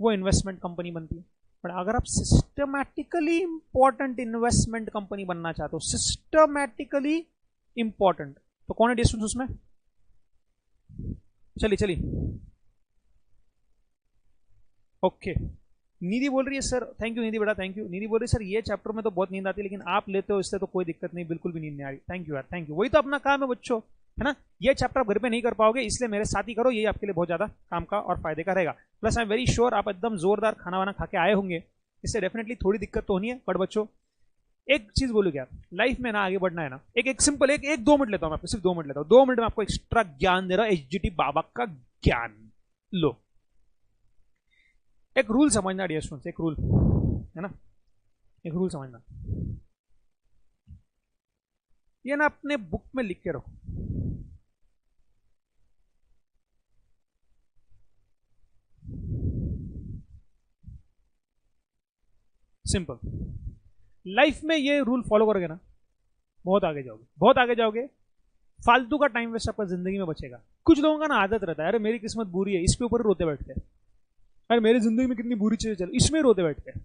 वो इन्वेस्टमेंट कंपनी बनती है। पर अगर आप सिस्टमैटिकली इंपॉर्टेंट इन्वेस्टमेंट कंपनी बनना चाहते हो, सिस्टमैटिकली इंपॉर्टेंट, तो कौन है डिस्टेंस उसमें, चलिए चलिए। ओके, निधि बोल रही है सर, थैंक यू निधि बेटा, थैंक यू। निधि बोल रही है सर ये चैप्टर में तो बहुत नींद आती है, लेकिन आप लेते हो इससे तो कोई दिक्कत नहीं, बिल्कुल भी नींद नहीं आ रही। थैंक यू यार, थैंक यू, वही तो अपना काम है बच्चों, है ना। ये चैप्टर आप घर पे नहीं कर पाओगे, इसलिए मेरे साथ ही करो, ये आपके लिए बहुत ज्यादा काम का और फायदे का रहेगा। Plus I am very sure आप एकदम जोरदार खाना वाना खा के आए होंगे, इससे डेफिनेटली थोड़ी दिक्कत तो होनी है। बट बच्चों एक चीज बोलू क्या, लाइफ में ना आगे बढ़ना है ना, एक सिंपल एक 2 मिनट लेता हूं मैं आपको, सिर्फ 2 मिनट लेता हूं, 2 मिनट में आपको एक्स्ट्रा ज्ञान दे रहा हूं, एचजीटी बाबा का ज्ञान लो। एक रूल समझना डियर स्टूडेंट्स, एक रूल है ना, एक रूल समझना, ये ना अपने बुक में लिख के रखो। सिंपल, लाइफ में ये रूल फॉलो करोगे ना, बहुत आगे जाओगे, बहुत आगे जाओगे। फालतू का टाइम वेस्ट आपका जिंदगी में बचेगा। कुछ लोगों का ना आदत रहता है, अरे मेरी किस्मत बुरी है, इसके ऊपर रोते बैठते हैं, अरे मेरी जिंदगी में कितनी बुरी चीजें चल, इसमें रोते बैठते हैं,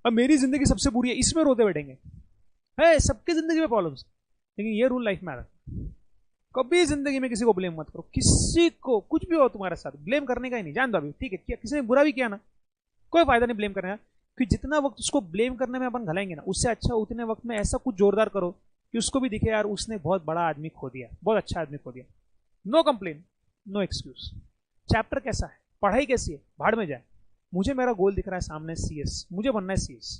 अब मेरी जिंदगी सबसे बुरी है, इसमें रोते बैठेंगे। है सबकी जिंदगी में प्रॉब्लम्स, लेकिन ये रूल लाइफ में आता है, कभी जिंदगी में किसी को ब्लेम मत करो, किसी को कुछ भी हो तुम्हारे साथ, ब्लेम करने का ही नहीं, जान दो अभी, ठीक है, किसी ने बुरा भी किया ना, कोई फायदा नहीं ब्लेम करने का, कि जितना वक्त उसको ब्लेम करने में अपन घलाएंगे ना, उससे अच्छा उतने वक्त में ऐसा कुछ जोरदार करो कि उसको भी दिखे यार उसने बहुत बड़ा आदमी खो दिया, बहुत अच्छा आदमी खो दिया। No complain, no excuse. Chapter कैसा है, पढ़ाई कैसी है, भाड़ में जाए, मुझे मेरा गोल दिख रहा है सामने सीएस, मुझे बनना है सीएस,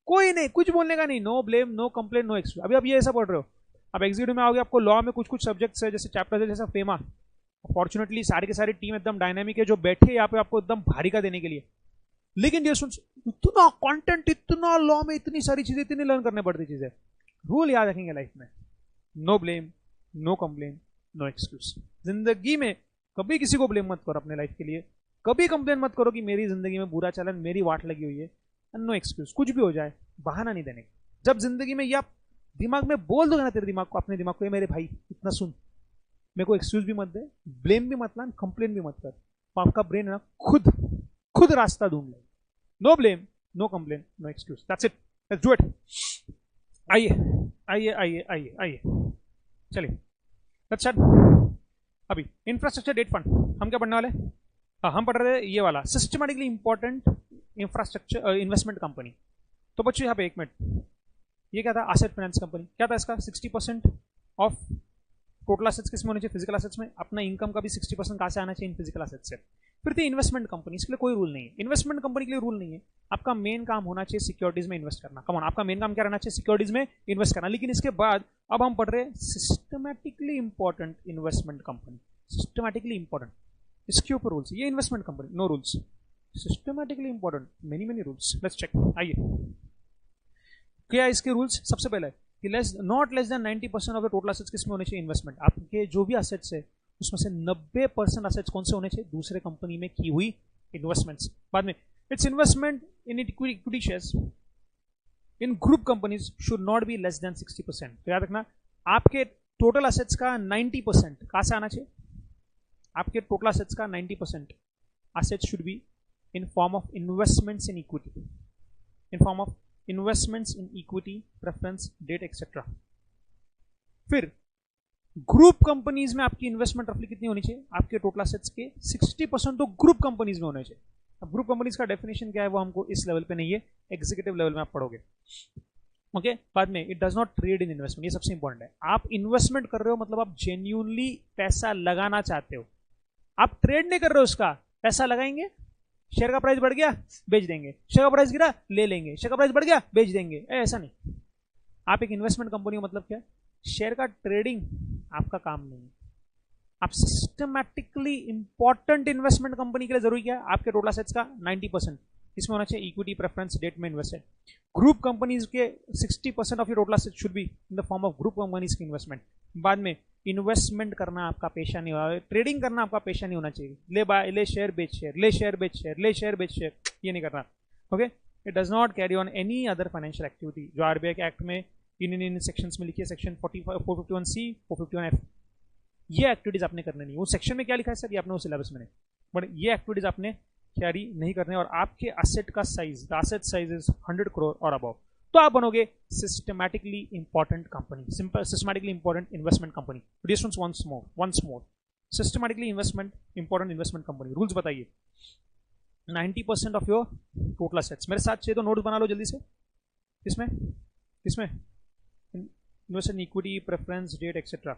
कोई नहीं, कुछ बोलने का नहीं, no blame, no complain, no excuse. अभी आप ये ऐसा पढ़ रहे हो, अब एग्जीक्यूटिव में आओगे, आपको लॉ में कुछ कुछ सब्जेक्ट्स है, जैसे चैप्टर है जैसा फेमा, फॉर्चुनेटली सारी की सारी टीम एकदम डायनामिक है, जो बैठे यहाँ पे आपको एकदम भारी का देने के लिए। लेकिन डियर स्टूडेंट्स, इतना कंटेंट, इतना लॉ में इतनी सारी चीजें, इतनी लर्न करने पड़ती चीजें, रूल याद रखेंगे लाइफ में, no blame, no complain, no excuse. जिंदगी में कभी किसी को ब्लेम मत करो अपने लाइफ के लिए, कभी कंप्लेन मत करो कि मेरी जिंदगी में बुरा चलन, मेरी वाट लगी हुई है, नो एक्सक्यूज, कुछ भी हो जाए बहाना नहीं देने का। जब जिंदगी में या दिमाग में बोल दो ना तेरे दिमाग को, अपने दिमाग को, ये मेरे भाई इतना सुन, मेरे को एक्सक्यूज भी मत दे, ब्लेम भी मत ला, कंप्लेन भी मत कर, तो आपका ब्रेन ना खुद रास्ता ढूंढ ले। No blame, no complain, no excuse, that's it, let's do it. आइए आइए आइए आइए आइए, चलिए लेट्स स्टार्ट। अभी इंफ्रास्ट्रक्चर डेट फंड हम क्या पढ़ने वाले, हाँ हम पढ़ रहे थे ये वाला systematically important infrastructure investment company. तो बच्चों यहाँ पे एक मिनट, ये क्या था, एसेट फाइनेंस कंपनी, क्या था इसका, 60% ऑफ टोटल एसेट्स किसमें होने चाहिए, फिजिकल एसेट्स में। अपना इनकम का भी 60% कहाँ से आना चाहिए, इन फिजिकल एसेट्स से। फिर थी इन्वेस्टमेंट कंपनी, इसके लिए कोई रूल नहीं है, इन्वेस्टमेंट कंपनी के लिए रूल नहीं है, आपका मेन काम होना चाहिए सिक्योरिटीज में इन्वेस्ट करना। कम ऑन, आपका मेन काम क्या रहना चाहिए, सिक्योरिटीज में इन्वेस्ट करना। लेकिन इसके बाद अब हम पढ़ रहे हैं systematically important investment company, systematically important, इसके ऊपर रूल्स। ये investment company, no rules, systematically important, many rules. Let's check, आइए क्या है इसके रूल्स। सबसे पहले कि not less than 90% of the total assets किसमें होने चाहिए, इन्वेस्टमेंट। आपके जो भी एसेट्स है उसमें से 90% एसेट्स कौन से होने चाहिए, दूसरे कंपनी में की हुई इन्वेस्टमेंट्स। बाद में it's investment in equity shares in group companies should not be less than 60%। तो याद रखना, आपके टोटल एसेट्स का 90% कहां से आना चाहिए, आपके टोटल एसेट्स का 90% assets should be in form of investments in equity, in form of investments in equity, preference, debt etcetera. फिर ग्रुप कंपनीज में आपकी इन्वेस्टमेंट रफली कितनी होनी चाहिए, आपके टोटल एसेट्स के 60% तो ग्रुप कंपनीज में होने चाहिए। अब ग्रुप कंपनीज का डेफिनेशन क्या है वो हमको इस लेवल पे नहीं है, एग्जीक्यूटिव लेवल में आप पढ़ोगे। ओके बाद में it does not trade in investment, ये सबसे इंपॉर्टेंट है। आप इन्वेस्टमेंट कर रहे हो मतलब आप जेन्यूनली पैसा लगाना चाहते हो, आप ट्रेड नहीं कर रहे हो उसका। पैसा लगाएंगे, शेयर का प्राइस बढ़ गया बेच देंगे, शेयर का प्राइस गिरा ले लेंगे, शेयर का प्राइस बढ़ गया बेच देंगे, ऐसा नहीं। आप एक इन्वेस्टमेंट कंपनी हो मतलब क्या, शेयर का ट्रेडिंग आपका काम नहीं है। आप सिस्टमैटिकली इंपॉर्टेंट इन्वेस्टमेंट कंपनी के लिए जरूरी क्या है, आपके टोटल असेट्स का 90% इसमें होना चाहिए इक्विटी प्रेफरेंस डेट में इन्वेस्टेड। ग्रुप कंपनीज के 60% of your total assets should be in the form of group companies की इन्वेस्टमेंट। बाद में इन्वेस्टमेंट करना आपका पेशा नहीं होगा, ट्रेडिंग करना आपका पेशा नहीं होना चाहिए। ले बाय ले शेयर बेच शेयर, ले शेयर बेच शेयर, ले शेयर बेच शेयर, ये नहीं करना। Okay, it does not carry on any other financial activity जो आरबीआई के एक्ट में इन सेक्शंस में लिखी है, सेक्शन 451C 451F। ये एक्टिविटीज आपने करने नहीं। वो सेक्शन में क्या लिखा है सर, ये आपने वो सिलेबस में नहीं, बट ये एक्टिविटीज आपने कैरी नहीं करने। और आपके असेट का size, the asset size is 100 crore और अबव, तो आप बनोगे systematically important company, systematically important investment company. Once more systematically important investment company. Rules बताइए। 90% ऑफ योर टोटल असेट्स, मेरे साथ चाहिए तो नोट्स बना लो जल्दी से। इसमें invest in equity preference debt etcetera.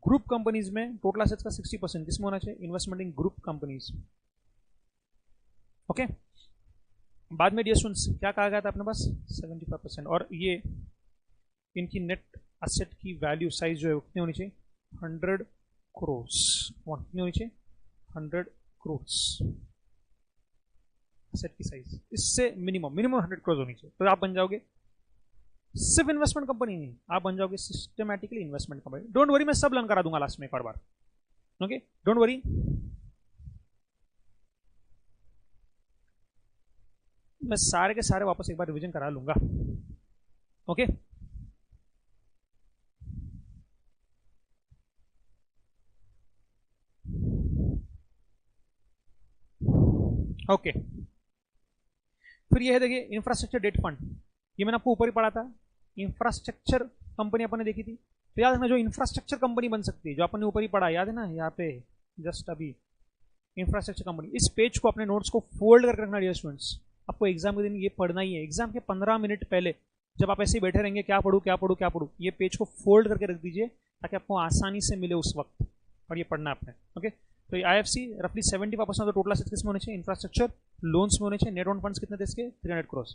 Group companies में टोटल असेट्स का 60% जिसमें होना चाहिए investment in group companies. Okay, बाद में डिस्टेंस क्या कहा गया था अपने पास 75%। और ये इनकी नेट असेट की वैल्यू साइज जो है कितनी होनी चाहिए 100 करोड़। कितनी होनी चाहिए 100 करोड़ असेट की साइज, इससे मिनिमम 100 करोड़ होनी चाहिए। तो आप बन जाओगे सिर्फ इन्वेस्टमेंट कंपनी नहीं, आप बन जाओगे systematically investment company. Don't worry, मैं सब लर्न करा दूंगा लास्ट में एक और बार। Okay, don't worry. मैं सारे के सारे वापस एक बार रिवीजन करा लूंगा। Okay, okay. फिर ये है देखिए इंफ्रास्ट्रक्चर डेट फंड, ये मैंने आपको ऊपर ही पढ़ा था। इंफ्रास्ट्रक्चर कंपनी अपन ने देखी थी, तो याद रखना जो इंफ्रास्ट्रक्चर कंपनी बन सकती है, जो अपन ने ऊपर ही पढ़ा, याद है ना, यहाँ पे जस्ट अभी इंफ्रास्ट्रक्चर कंपनी। इस पेज को अपने नोट्स को फोल्ड करके रखना डियर स्टूडेंट्स, आपको एग्जाम के दिन ये पढ़ना ही है। एग्जाम के 15 मिनट पहले जब आप ऐसे ही बैठे रहेंगे क्या पढ़ूं क्या पढ़ूं क्या पढ़ूं, ये पेज को फोल्ड करके रख दीजिए ताकि आपको आसानी से मिले उस वक्त, और ये पढ़ना आपने। ओके, तो ये IFC रफली 75% ऑफ टोटल असेट्स किसमें होने चाहिए, इंफ्रास्ट्रक्चर लोन्स में होने चाहिए। नेट ऑन फंड्स कितने थे इसके 300 करोड़।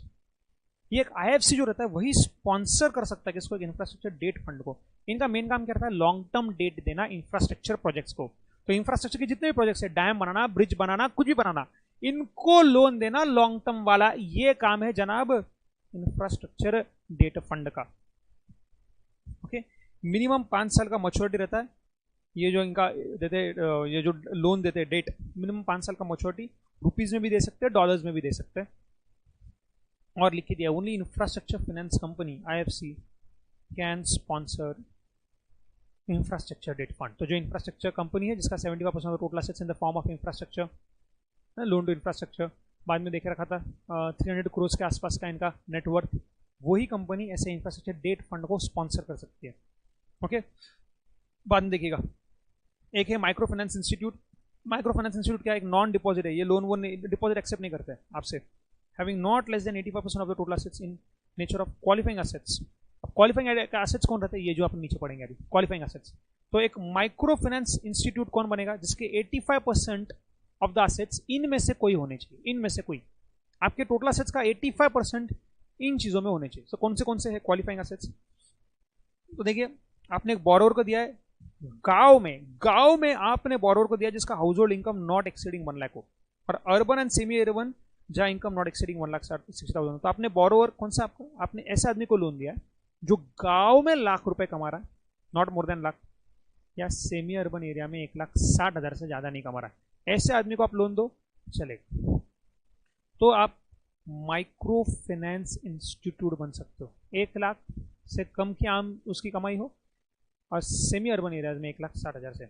ये एक IFC जो रहता है वही स्पॉन्सर कर सकता है किसको, एक इंफ्रास्ट्रक्चर डेट फंड को। इनका मेन काम क्या रहता है, लॉन्ग टर्म डेट देना इंफ्रास्ट्रक्चर प्रोजेक्ट्स को। तो इंफ्रास्ट्रक्चर के जितने भी प्रोजेक्ट्स है, डैम बनाना, ब्रिज बनाना, कुछ भी बनाना, इनको लोन देना लॉन्ग टर्म वाला, ये काम है जनाब इंफ्रास्ट्रक्चर डेट फंड का। ओके, मिनिमम 5 साल का मैच्योरिटी रहता है। ये जो इनका देते, ये जो लोन देते हैं डेट, मिनिमम 5 साल का मैच्योरिटी, रुपीज में भी दे सकते हैं, डॉलर्स में भी दे सकते हैं। और लिख दिया only infrastructure finance company IFC can sponsor infrastructure debt fund. तो जो इंफ्रास्ट्रक्चर कंपनी है जिसका 75% of total assets in the form of infrastructure, loan to infrastructure, बाद में देखे रखा था 300 करोड़ के आसपास का इनका नेटवर्थ, वही कंपनी ऐसे इंफ्रास्ट्रक्चर डेट फंड को स्पॉन्सर कर सकती है। ओके, बाद में देखिएगा एक है micro finance institute. Micro finance institute क्या है, एक नॉन डिपॉजिट है, ये लोन वो डिपॉजिट एक्सेप्ट नहीं करते आपसे। Having not less then 85% of the total assets in nature of qualifying assets. अब क्वालिफाइंग असेट्स कौन रहते हैं, ये जो अपन नीचे पढ़ेंगे अभी, क्वालिफाइंग असेट्स। तो एक माइक्रो फाइनेंस इंस्टीट्यूट कौन बनेगा, जिसके 85% ऑफ द असेट्स इनमें से कोई होने चाहिए, इनमें से कोई। आपके टोटल असेट्स का 85% इन चीजों में होने चाहिए। तो कौन से है क्वालिफाइंग असेट्स। तो देखिए आपने एक बोरोवर को दिया है गांव में आपने बोरोवर को दिया जिसका house hold income not exceeding 1 lakh हो, और अर्बन एंड सेमी अर्बन जहां इनकम नॉट एक्सीडिंग 1,60,000। तो आपने बोरोवर कौन सा, आपने ऐसे आदमी को लोन दिया है जो गांव में लाख रुपए कमा रहा है, नॉट मोर देन लाख, या सेमी अर्बन एरिया में 1,60,000 से ज्यादा नहीं कमा रहा है, ऐसे आदमी को आप लोन दो चलेगा। तो आप माइक्रो फाइनेंस इंस्टीट्यूट बन सकते हो। 1 लाख से कम की आम उसकी कमाई हो, और सेमी अर्बन एरियाज में 1,60,000 से।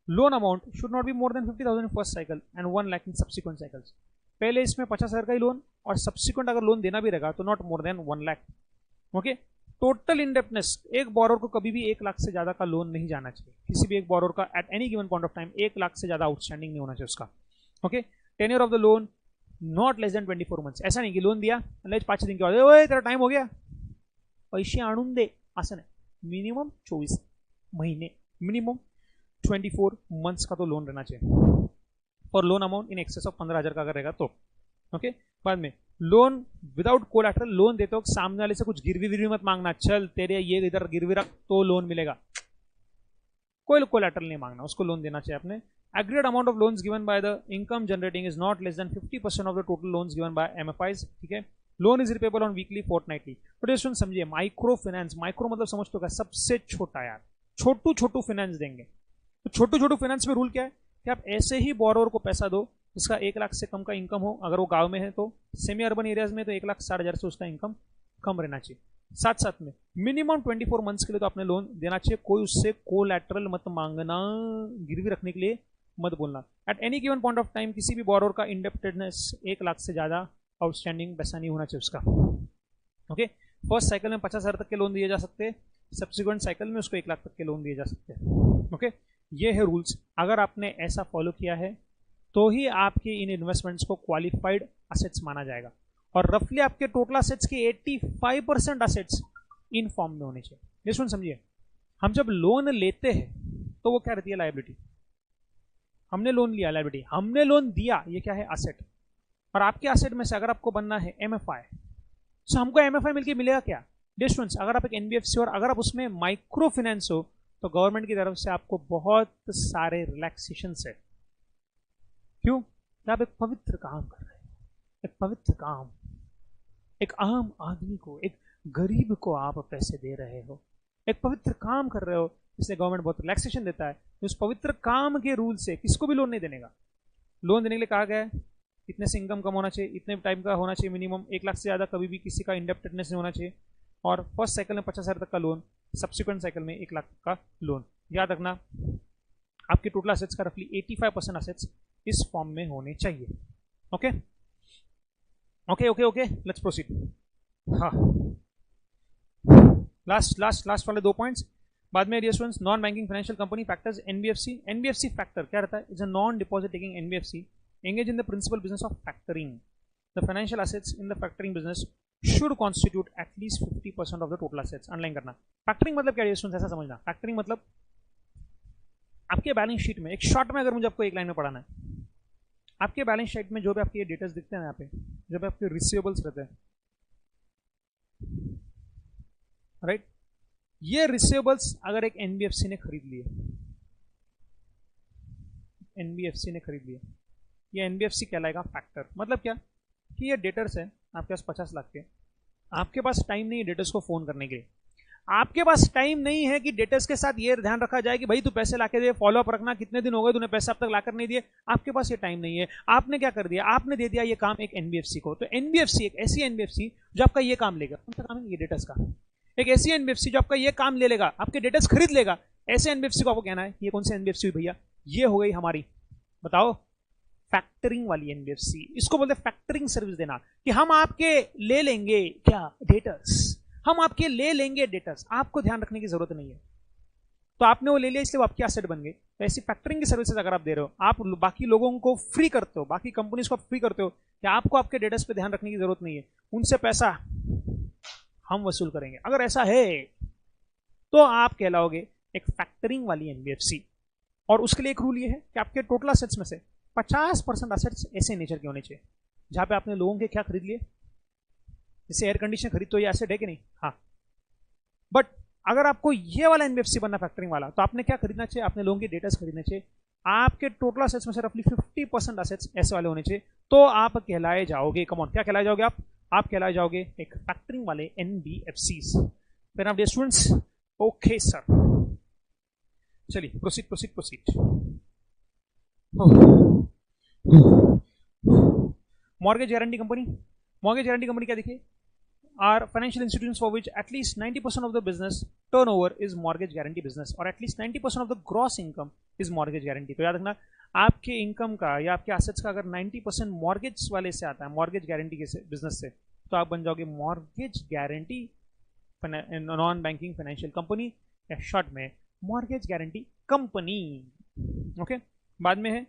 Loan amount should not be more than 50,000 in first cycle and 1 lakh in subsequent cycles. पहले इसमें 50,000 का ही लोन, और सब्सिक्वेंट अगर लोन देना भी रहेगा तो not more than 1 lakh. Okay, total indebtedness, एक बोरोवर को कभी भी 1 लाख से ज्यादा का लोन नहीं जाना चाहिए। किसी भी एक बोरोवर का at any given point of time 1 lakh से ज्यादा आउटस्टैंडिंग नहीं होना चाहिए उसका। Okay, tenure of the loan not less then 24 months. ऐसा नहीं कि लोन दिया 5 दिन के बाद तेरा टाइम हो गया, पैसे आणून दे असं नाही, मिनिमम 24 महीने, मिनिमम 24 मंथ्स का तो लोन रहना चाहिए for loan amount in excess of 15,000 का अगर रहेगा तो। ओके, बाद में लोन विदाउट कोलैटरल, लोन देते हो सामने वाले से कुछ गिरवी विरवी मत मांगना, चल तेरे ये इधर गिरवी रख तो लोन मिलेगा, कोई कोलैटरल नहीं मांगना, उसको लोन देना चाहिए आपने। Aggregate amount of loans given by the income generating is not less then 50% of the total loans given by MFIs, ठीक है। Loan is repayable on weekly fortnightly. But ये समझिए माइक्रो फाइनेंस, माइक्रो मतलब समझ तो क्या, सबसे छोटा यार, छोटू छोटू फाइनेंस देंगे। तो छोटू छोटू फाइनेंस में रूल क्या है कि आप ऐसे ही बोरोवर को पैसा दो जिसका 1 लाख से कम का इनकम हो, अगर वो गांव में है तो, सेमी अर्बन एरियाज में तो 1,60,000 से उसका इनकम कम रहना चाहिए। साथ साथ में मिनिमम 24 मंथ्स के लिए तो आपने लोन देना चाहिए, कोई उससे कोलैटरल मत मांगना, गिरवी रखने के लिए मत बोलना। At any given point of time किसी भी बोरोवर का इंडेप्टेडनेस 1 लाख से ज्यादा आउटस्टैंडिंग पैसा नहीं होना चाहिए उसका। ओके, फर्स्ट साइकिल में 50,000 तक के लोन दिए जा सकते हैं, सब्सिक्वेंट साइकिल में उसको 1 लाख तक के लोन दिए जा सकते हैं। ओके, ये है रूल्स। अगर आपने ऐसा फॉलो किया है तो ही आपके इन इन्वेस्टमेंट्स को क्वालिफाइड असेट्स माना जाएगा, और रफली आपके टोटल असेट्स के 85% असेट्स इन फॉर्म में होने चाहिए। ये सुन समझिए, हम जब लोन लेते हैं तो वो क्या रहती है, लायबिलिटी। हमने लोन लिया, लायबिलिटी, हमने लोन दिया, ये क्या है, असेट। और आपके असेट में से अगर आपको बनना है एमएफआई, तो हमको एमएफआई मिलके मिलेगा क्या, डिस्टेंस। अगर आप एक एनबीएफसी और अगर आप उसमें माइक्रो फाइनेंस हो तो गवर्नमेंट की तरफ से आपको बहुत सारे रिलैक्सेशन है। क्यों, कि आप एक पवित्र काम कर रहे हो, एक पवित्र काम, एक आम आदमी को, एक गरीब को आप पैसे दे रहे हो, एक पवित्र काम कर रहे हो, इसलिए गवर्नमेंट बहुत रिलैक्सेशन देता है। उस पवित्र काम के रूल से किसको भी लोन नहीं देने का। लोन देने के लिए कहा गया है इतने से इनकम कम होना चाहिए, इतने टाइम का होना चाहिए मिनिमम, 1 लाख से ज़्यादा कभी भी किसी का इंडेप्टेडनेस नहीं होना चाहिए, और फर्स्ट साइकिल में 50,000 तक का लोन, सब्सिक्वेंट साइकिल में 1 लाख तक का लोन। याद रखना आपके टोटल असेट्स का रफली 85% असेट्स इस फॉर्म में होने चाहिए। Okay okay okay okay, let's proceed. हाँ, लास्ट वाले 2 पॉइंट्स। बाद में dear students, non banking financial company factors, NBFC. NBFC factor क्या रहता है, is a non deposit taking NBFC engage in the principal business of factoring. The financial assets in the factoring business should constitute at least 50% of the total assets. Underline करना। फैक्टरिंग मतलब क्या है, ऐसा समझना। फैक्टरिंग मतलब आपके बैलेंस शीट में, एक शॉर्ट में अगर मुझे आपको एक लाइन में पढ़ाना है, आपके बैलेंस शीट में जो भी आपके डेटास दिखते हैं यहाँ पे, जब आपके रिसीवेबल्स रहते हैं, राइट, ये रिसीवेबल्स अगर एक एनबीएफसी ने खरीद लिए, एनबीएफसी ने खरीद लिए, ये एनबीएफसी कहलाएगा फैक्टर। मतलब क्या कि ये डेटर्स है आपके पास 50 लाख के, आपके पास टाइम नहीं है डेटर्स को फोन करने के लिए, आपके पास टाइम नहीं है कि डेटर्स के साथ ये ध्यान रखा जाए कि भाई तू पैसे लाके दे, फॉलो अप रखना, कितने दिन हो गए तूने पैसे अब तक लाकर नहीं दिए, आपके पास ये टाइम नहीं है। आपने क्या कर दिया, आपने दे दिया ये काम एक एनबीएफसी को। तो एनबीएफसी एक ऐसी एनबीएफसी जो आपका ये काम लेगा, कौन सा काम है, ये डेटर्स का। एक ऐसी एनबीएफसी जो आपका ये काम ले लेगा, आपके डेटर्स खरीद लेगा, ऐसे एनबीएफसी को आपको कहना है ये कौन सी एनबीएफसी हुई भैया, ये हो गई हमारी, बताओ, फैक्टरिंग वाली एनबीएफसी। इसको बोलते हैं फैक्टरिंग सर्विस देना, कि हम आपके ले लेंगे क्या, डेटर्स, हम आपके ले लेंगे डेटर्स, आपको ध्यान रखने की जरूरत नहीं है, तो आपने वो ले लिया इसलिए वो आपके एसेट बन गए। तो ऐसी फैक्टरिंग की सर्विसेज अगर आप दे रहे हो, आप बाकी लोगों को फ्री करते हो, बाकी कंपनीज को फ्री करते हो कि आपको आपके डेटर्स पे ध्यान रखने की जरूरत नहीं है, उनसे पैसा हम वसूल करेंगे। अगर ऐसा है तो आप कहलाओगे एक फैक्टरिंग वाली एनबीएफसी। और उसके लिए एक रूल ये है कि आपके टोटल असेट्स में से 50% असेट्स ऐसे नेचर के होने चाहिए जहां पे आपने लोगों के क्या खरीद लिए, जैसे एयर कंडीशन खरीद, तो ये एसेट है कि नहीं, हाँ। बट अगर आपको ये वाला एनबीएफसी बनना, फैक्टरिंग वाला, तो आपने क्या खरीदना चाहिए, आपने लोगों के डेटास खरीदने चाहिए। आपके टोटल असेट्स में से रफली 50% असेट्स ऐसे वाले होने चाहिए, तो आप कहलाए जाओगे, कमॉन, क्या कहलाए जाओगे आप कहलाए जाओगे एक फैक्टरिंग वाले एनबीएफसीज। फिर आप स्टूडेंट्स, ओके सर, चलिए proceed. Mortgage guarantee company. Mortgage guarantee company क्या देखिए, are financial institutions for which at least 90% of the business turnover is mortgage guarantee business, और at least 90% of the gross income is mortgage guarantee. तो याद रखना, आपके इनकम का या आपके एसेट्स का अगर 90% मॉर्गेज वाले से आता है, मॉर्गेज गारंटी के बिजनेस से, तो आप बन जाओगे mortgage guarantee non banking financial company, या शॉर्ट में मॉर्गेज गारंटी कंपनी। ओके, बाद में है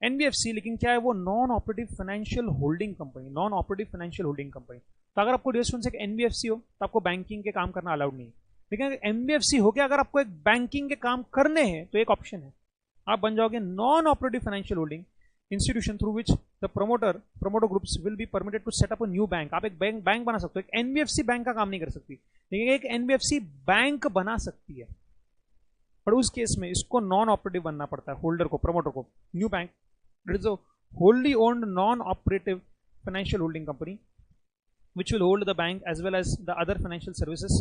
एनबीएफसी, लेकिन क्या है वो, non operative financial holding company. Non operative financial holding company तो अगर आपको डियर स्टूडेंट्स एक एनबीएफसी हो तो आपको बैंकिंग के काम करना अलाउड नहीं है। लेकिन अगर एनबीएफसी हो गया, अगर आपको एक बैंकिंग के काम करने हैं तो एक ऑप्शन है, आप बन जाओगे non operative financial holding institution through which the promoter groups will be permitted to set up a new bank. आप एक बैंक बना सकते हो। एक एनबीएफसी बैंक का काम नहीं कर सकती, लेकिन एक एनबीएफसी बैंक बना सकती है, पर उस केस में इसको नॉन ऑपरेटिव बनना पड़ता है, होल्डर को, प्रमोटर को। New bank it is a wholly owned non-operative financial holding company which will hold the bank as well as the other financial services.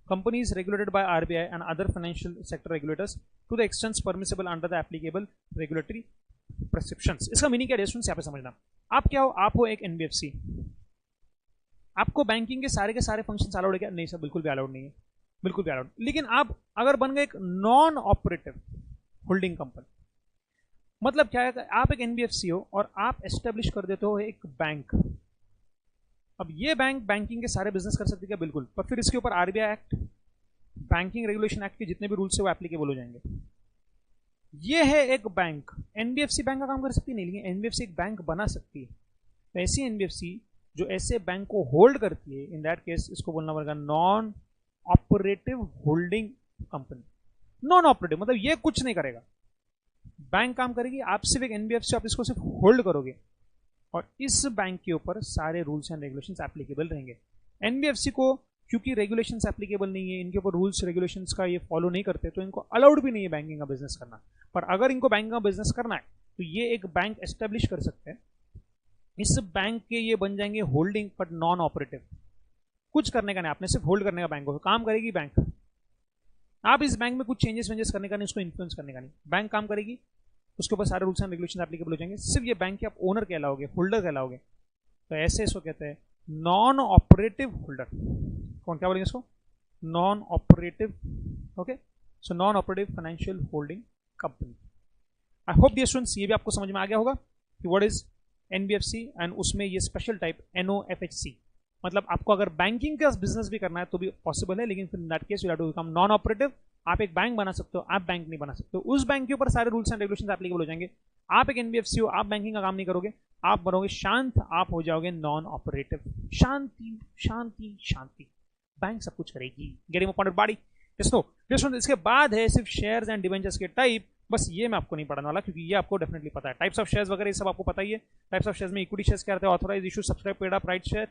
Company is regulated by RBI and other financial sector regulators to the extent permissible under the applicable regulatory prescriptions. इसका मीनिंग क्या है स्टूडेंट्स, यहाँ पे समझना। आप क्या हो, आप हो एक एनबीएफसी, आपको बैंकिंग के सारे फंक्शन अलाउड है क्या? नहीं सर, बिल्कुल भी अलाउड नहीं है, बिल्कुल भी अलाउड। लेकिन आप अगर बन गए एक नॉन ऑपरेटिव होल्डिंग कंपनी, मतलब क्या है, आप एक एनबीएफसी हो और आप एस्टेब्लिश कर देते हो एक बैंक। अब ये बैंक बैंकिंग के सारे बिजनेस कर सकती है क्या? बिल्कुल, पर फिर इसके ऊपर RBI act, banking regulation act के जितने भी रूल्स है वो एप्लीकेबल हो जाएंगे। ये है एक बैंक। एनबीएफसी बैंक का काम कर सकती है नहीं, लेकिन एनबीएफसी एक बैंक बना सकती है। तो ऐसी एनबीएफसी जो ऐसे बैंक को होल्ड करती है, इन दैट केस इसको बोलना पड़ेगा non operative holding company. Non operative मतलब ये कुछ नहीं करेगा, बैंक काम करेगी, आप सिर्फ एक एनबीएफसी, आप इसको सिर्फ होल्ड करोगे और इस बैंक के ऊपर सारे रूल्स एंड रेगुलेशंस एप्लीकेबल रहेंगे। एनबीएफसी को क्योंकि रेगुलेशंस एप्लीकेबल नहीं है, इनके ऊपर रूल्स रेगुलेशंस का ये फॉलो नहीं करते, तो इनको अलाउड भी नहीं है बैंकिंग का बिजनेस करना। पर अगर इनको बैंकिंग का बिजनेस करना है तो ये एक बैंक एस्टेब्लिश कर सकते हैं। इस बैंक के ये बन जाएंगे होल्डिंग बट नॉन ऑपरेटिव, कुछ करने का नहीं, आपने सिर्फ होल्ड करने का बैंक हो, काम करेगी बैंक। आप इस बैंक में कुछ चेंजेस करने का नहीं, उसको इन्फ्लुएंस करने का नहीं, बैंक काम करेगी, उसके ऊपर सारे रूल्स एंड रेगुलेशन एप्लीकेबल हो जाएंगे। सिर्फ ये बैंक के आप ओनर कहलाओगे, होल्डर कहलाओगे। तो ऐसे इसको कहते हैं नॉन ऑपरेटिव होल्डर। कौन क्या बोलेंगे इसको? Non operative. Okay, so non operative financial holding company. I hope dear students ये भी आपको समझ में आ गया होगा कि व्हाट इज एनबीएफसी एंड उसमें ये स्पेशल टाइप एनओएफएचसी। मतलब आपको अगर बैंकिंग का बिजनेस भी करना है तो भी पॉसिबल है, लेकिन फिर in that case you have to become non operative. आप एक बैंक बना सकते हो, आप बैंक नहीं बना सकते हो। उस बैंक के ऊपर सारे रूल्स एंड रेगुलेशंस एप्लीकेबल हो जाएंगे। आप एक एनबीएफसी हो, आप बैंकिंग का काम नहीं करोगे, आप बनोगे शांत, आप हो जाओगे नॉन ऑपरेटिव। शांति शांति शांति, बैंक सब कुछ करेगी। गेटिंग पॉइंट बॉडी इसके बाद है सिर्फ शेयर्स एंड डिवेंचर्स के टाइप। बस ये मैं आपको नहीं पढ़ाने वाला क्योंकि ये आपको डेफिनेटली पता है। टाइप्स ऑफ शेयर्स वगैरह ये सब आपको पता ही है। टाइप्स ऑफ शेयर्स में इक्विटी शेयर्स क्या रहते हैं, authorise issue, subscribe paid up, right share,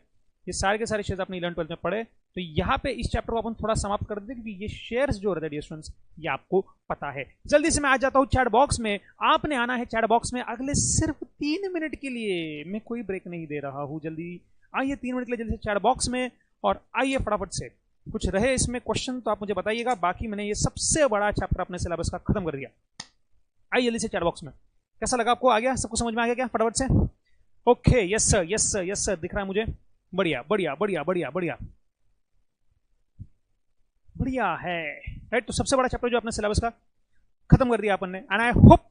ये सारे के सारे शेयर्स आपने 11-12 में पढ़े। तो यहाँ पे इस चैप्टर को अपन थोड़ा समाप्त कर देते क्योंकि ये शेयर्स जो रहते हैं डियर स्टूडेंट्स ये आपको पता है। जल्दी से मैं आ जाता हूँ चैट बॉक्स में। आपने आना है चैट बॉक्स में अगले सिर्फ 3 मिनट के लिए, मैं कोई ब्रेक नहीं दे रहा हूँ। जल्दी आइए 3 मिनट के लिए जल्दी से चैट बॉक्स में और आइए फटाफट से। कुछ रहे इसमें क्वेश्चन तो आप मुझे बताइएगा, बाकी मैंने ये सबसे बड़ा चैप्टर अपने सिलेबस का खत्म कर दिया। आइए जल्दी से चैट बॉक्स में। कैसा लगा आपको? आ गया सबको समझ में आ गया क्या फटाफट से? Okay, yes sir, yes sir, yes sir, दिख रहा है मुझे। बढ़िया बढ़िया बढ़िया बढ़िया बढ़िया बढ़िया है, राइट। तो सबसे बड़ा चैप्टर जो अपने सिलेबस का खत्म कर दिया अपन ने। एंड आई होप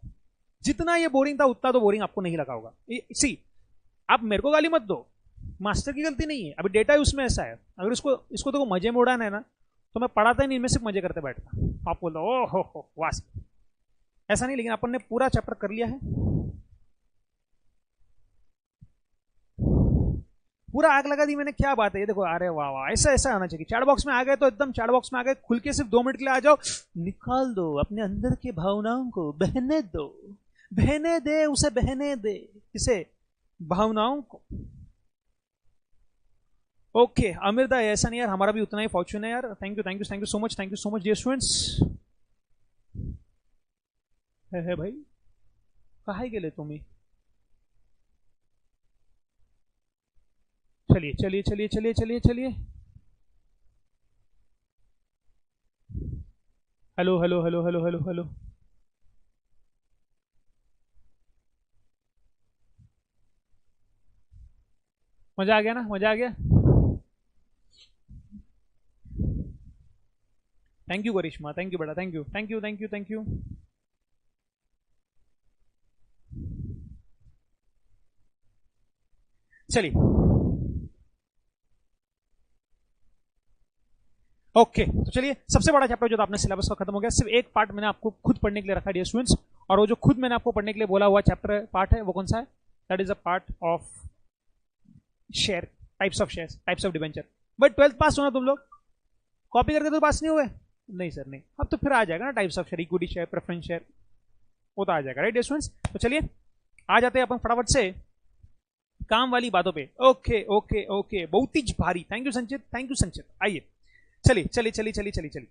जितना ये बोरिंग था उतना तो बोरिंग आपको नहीं लगा होगा। सी, आप मेरे को गाली मत दो, मास्टर की गलती नहीं है, अभी डेटा उसमें ऐसा है। अगर इसको तो मजे में उड़ाना है ना तो मैं पढ़ाता ही नहीं, इनमें सिर्फ मजे करते बैठता। आप बोलते ओ हो वास, ऐसा नहीं। लेकिन अपन ने पूरा चैप्टर कर लिया है, पूरा आग लगा दी मैंने। क्या बात है ये देखो, अरे वाह वाह, ऐसा ऐसा आना चाहिए। चैट बॉक्स में आ गए तो एकदम चैट बॉक्स में आ गए, खुल के सिर्फ 2 मिनट के लिए आ जाओ, निकाल दो अपने अंदर के भावनाओं को, बहने दो, बहने दे उसे, बहने दे इसे, भावनाओं को। ओके आमिर दा, ऐसा नहीं यार, हमारा भी उतना ही फॉर्च्यून है यार। Thank you thank you thank you so much, thank you so much dear students. है भाई कहाँ गेले तुम्ही? चलिए चलिए चलिए चलिए चलिए चलिए। Hello hello hello hello hello hello, मजा आ गया ना? मजा आ गया? Thank you Karishma, thank you बेटा, thank you thank you thank you thank you. चलिए ओके, तो चलिए सबसे बड़ा चैप्टर जो था अपने सिलेबस का खत्म हो गया। सिर्फ एक पार्ट मैंने आपको खुद पढ़ने के लिए रखा डियर स्टूडेंट्स, और वो जो खुद मैंने आपको पढ़ने के लिए बोला हुआ चैप्टर पार्ट है वो कौन सा है? That is a part of share types of shares, types of debenture. But 12th पास होना तुम लोग, कॉपी करके तो पास नहीं हुए? नहीं सर नहीं। अब तो फिर आ जाएगा ना types of share, equity share, preference share, वो तो आ जाएगा, राइट स्टूडेंट्स। तो चलिए आ जाते हैं अपन फटाफट से काम वाली बातों पे। ओके ओके ओके, बहुत ही भारी। थैंक यू संचित, थैंक यू संचित। आइए चलिए चलिए चलिए चलिए चलिए चलिए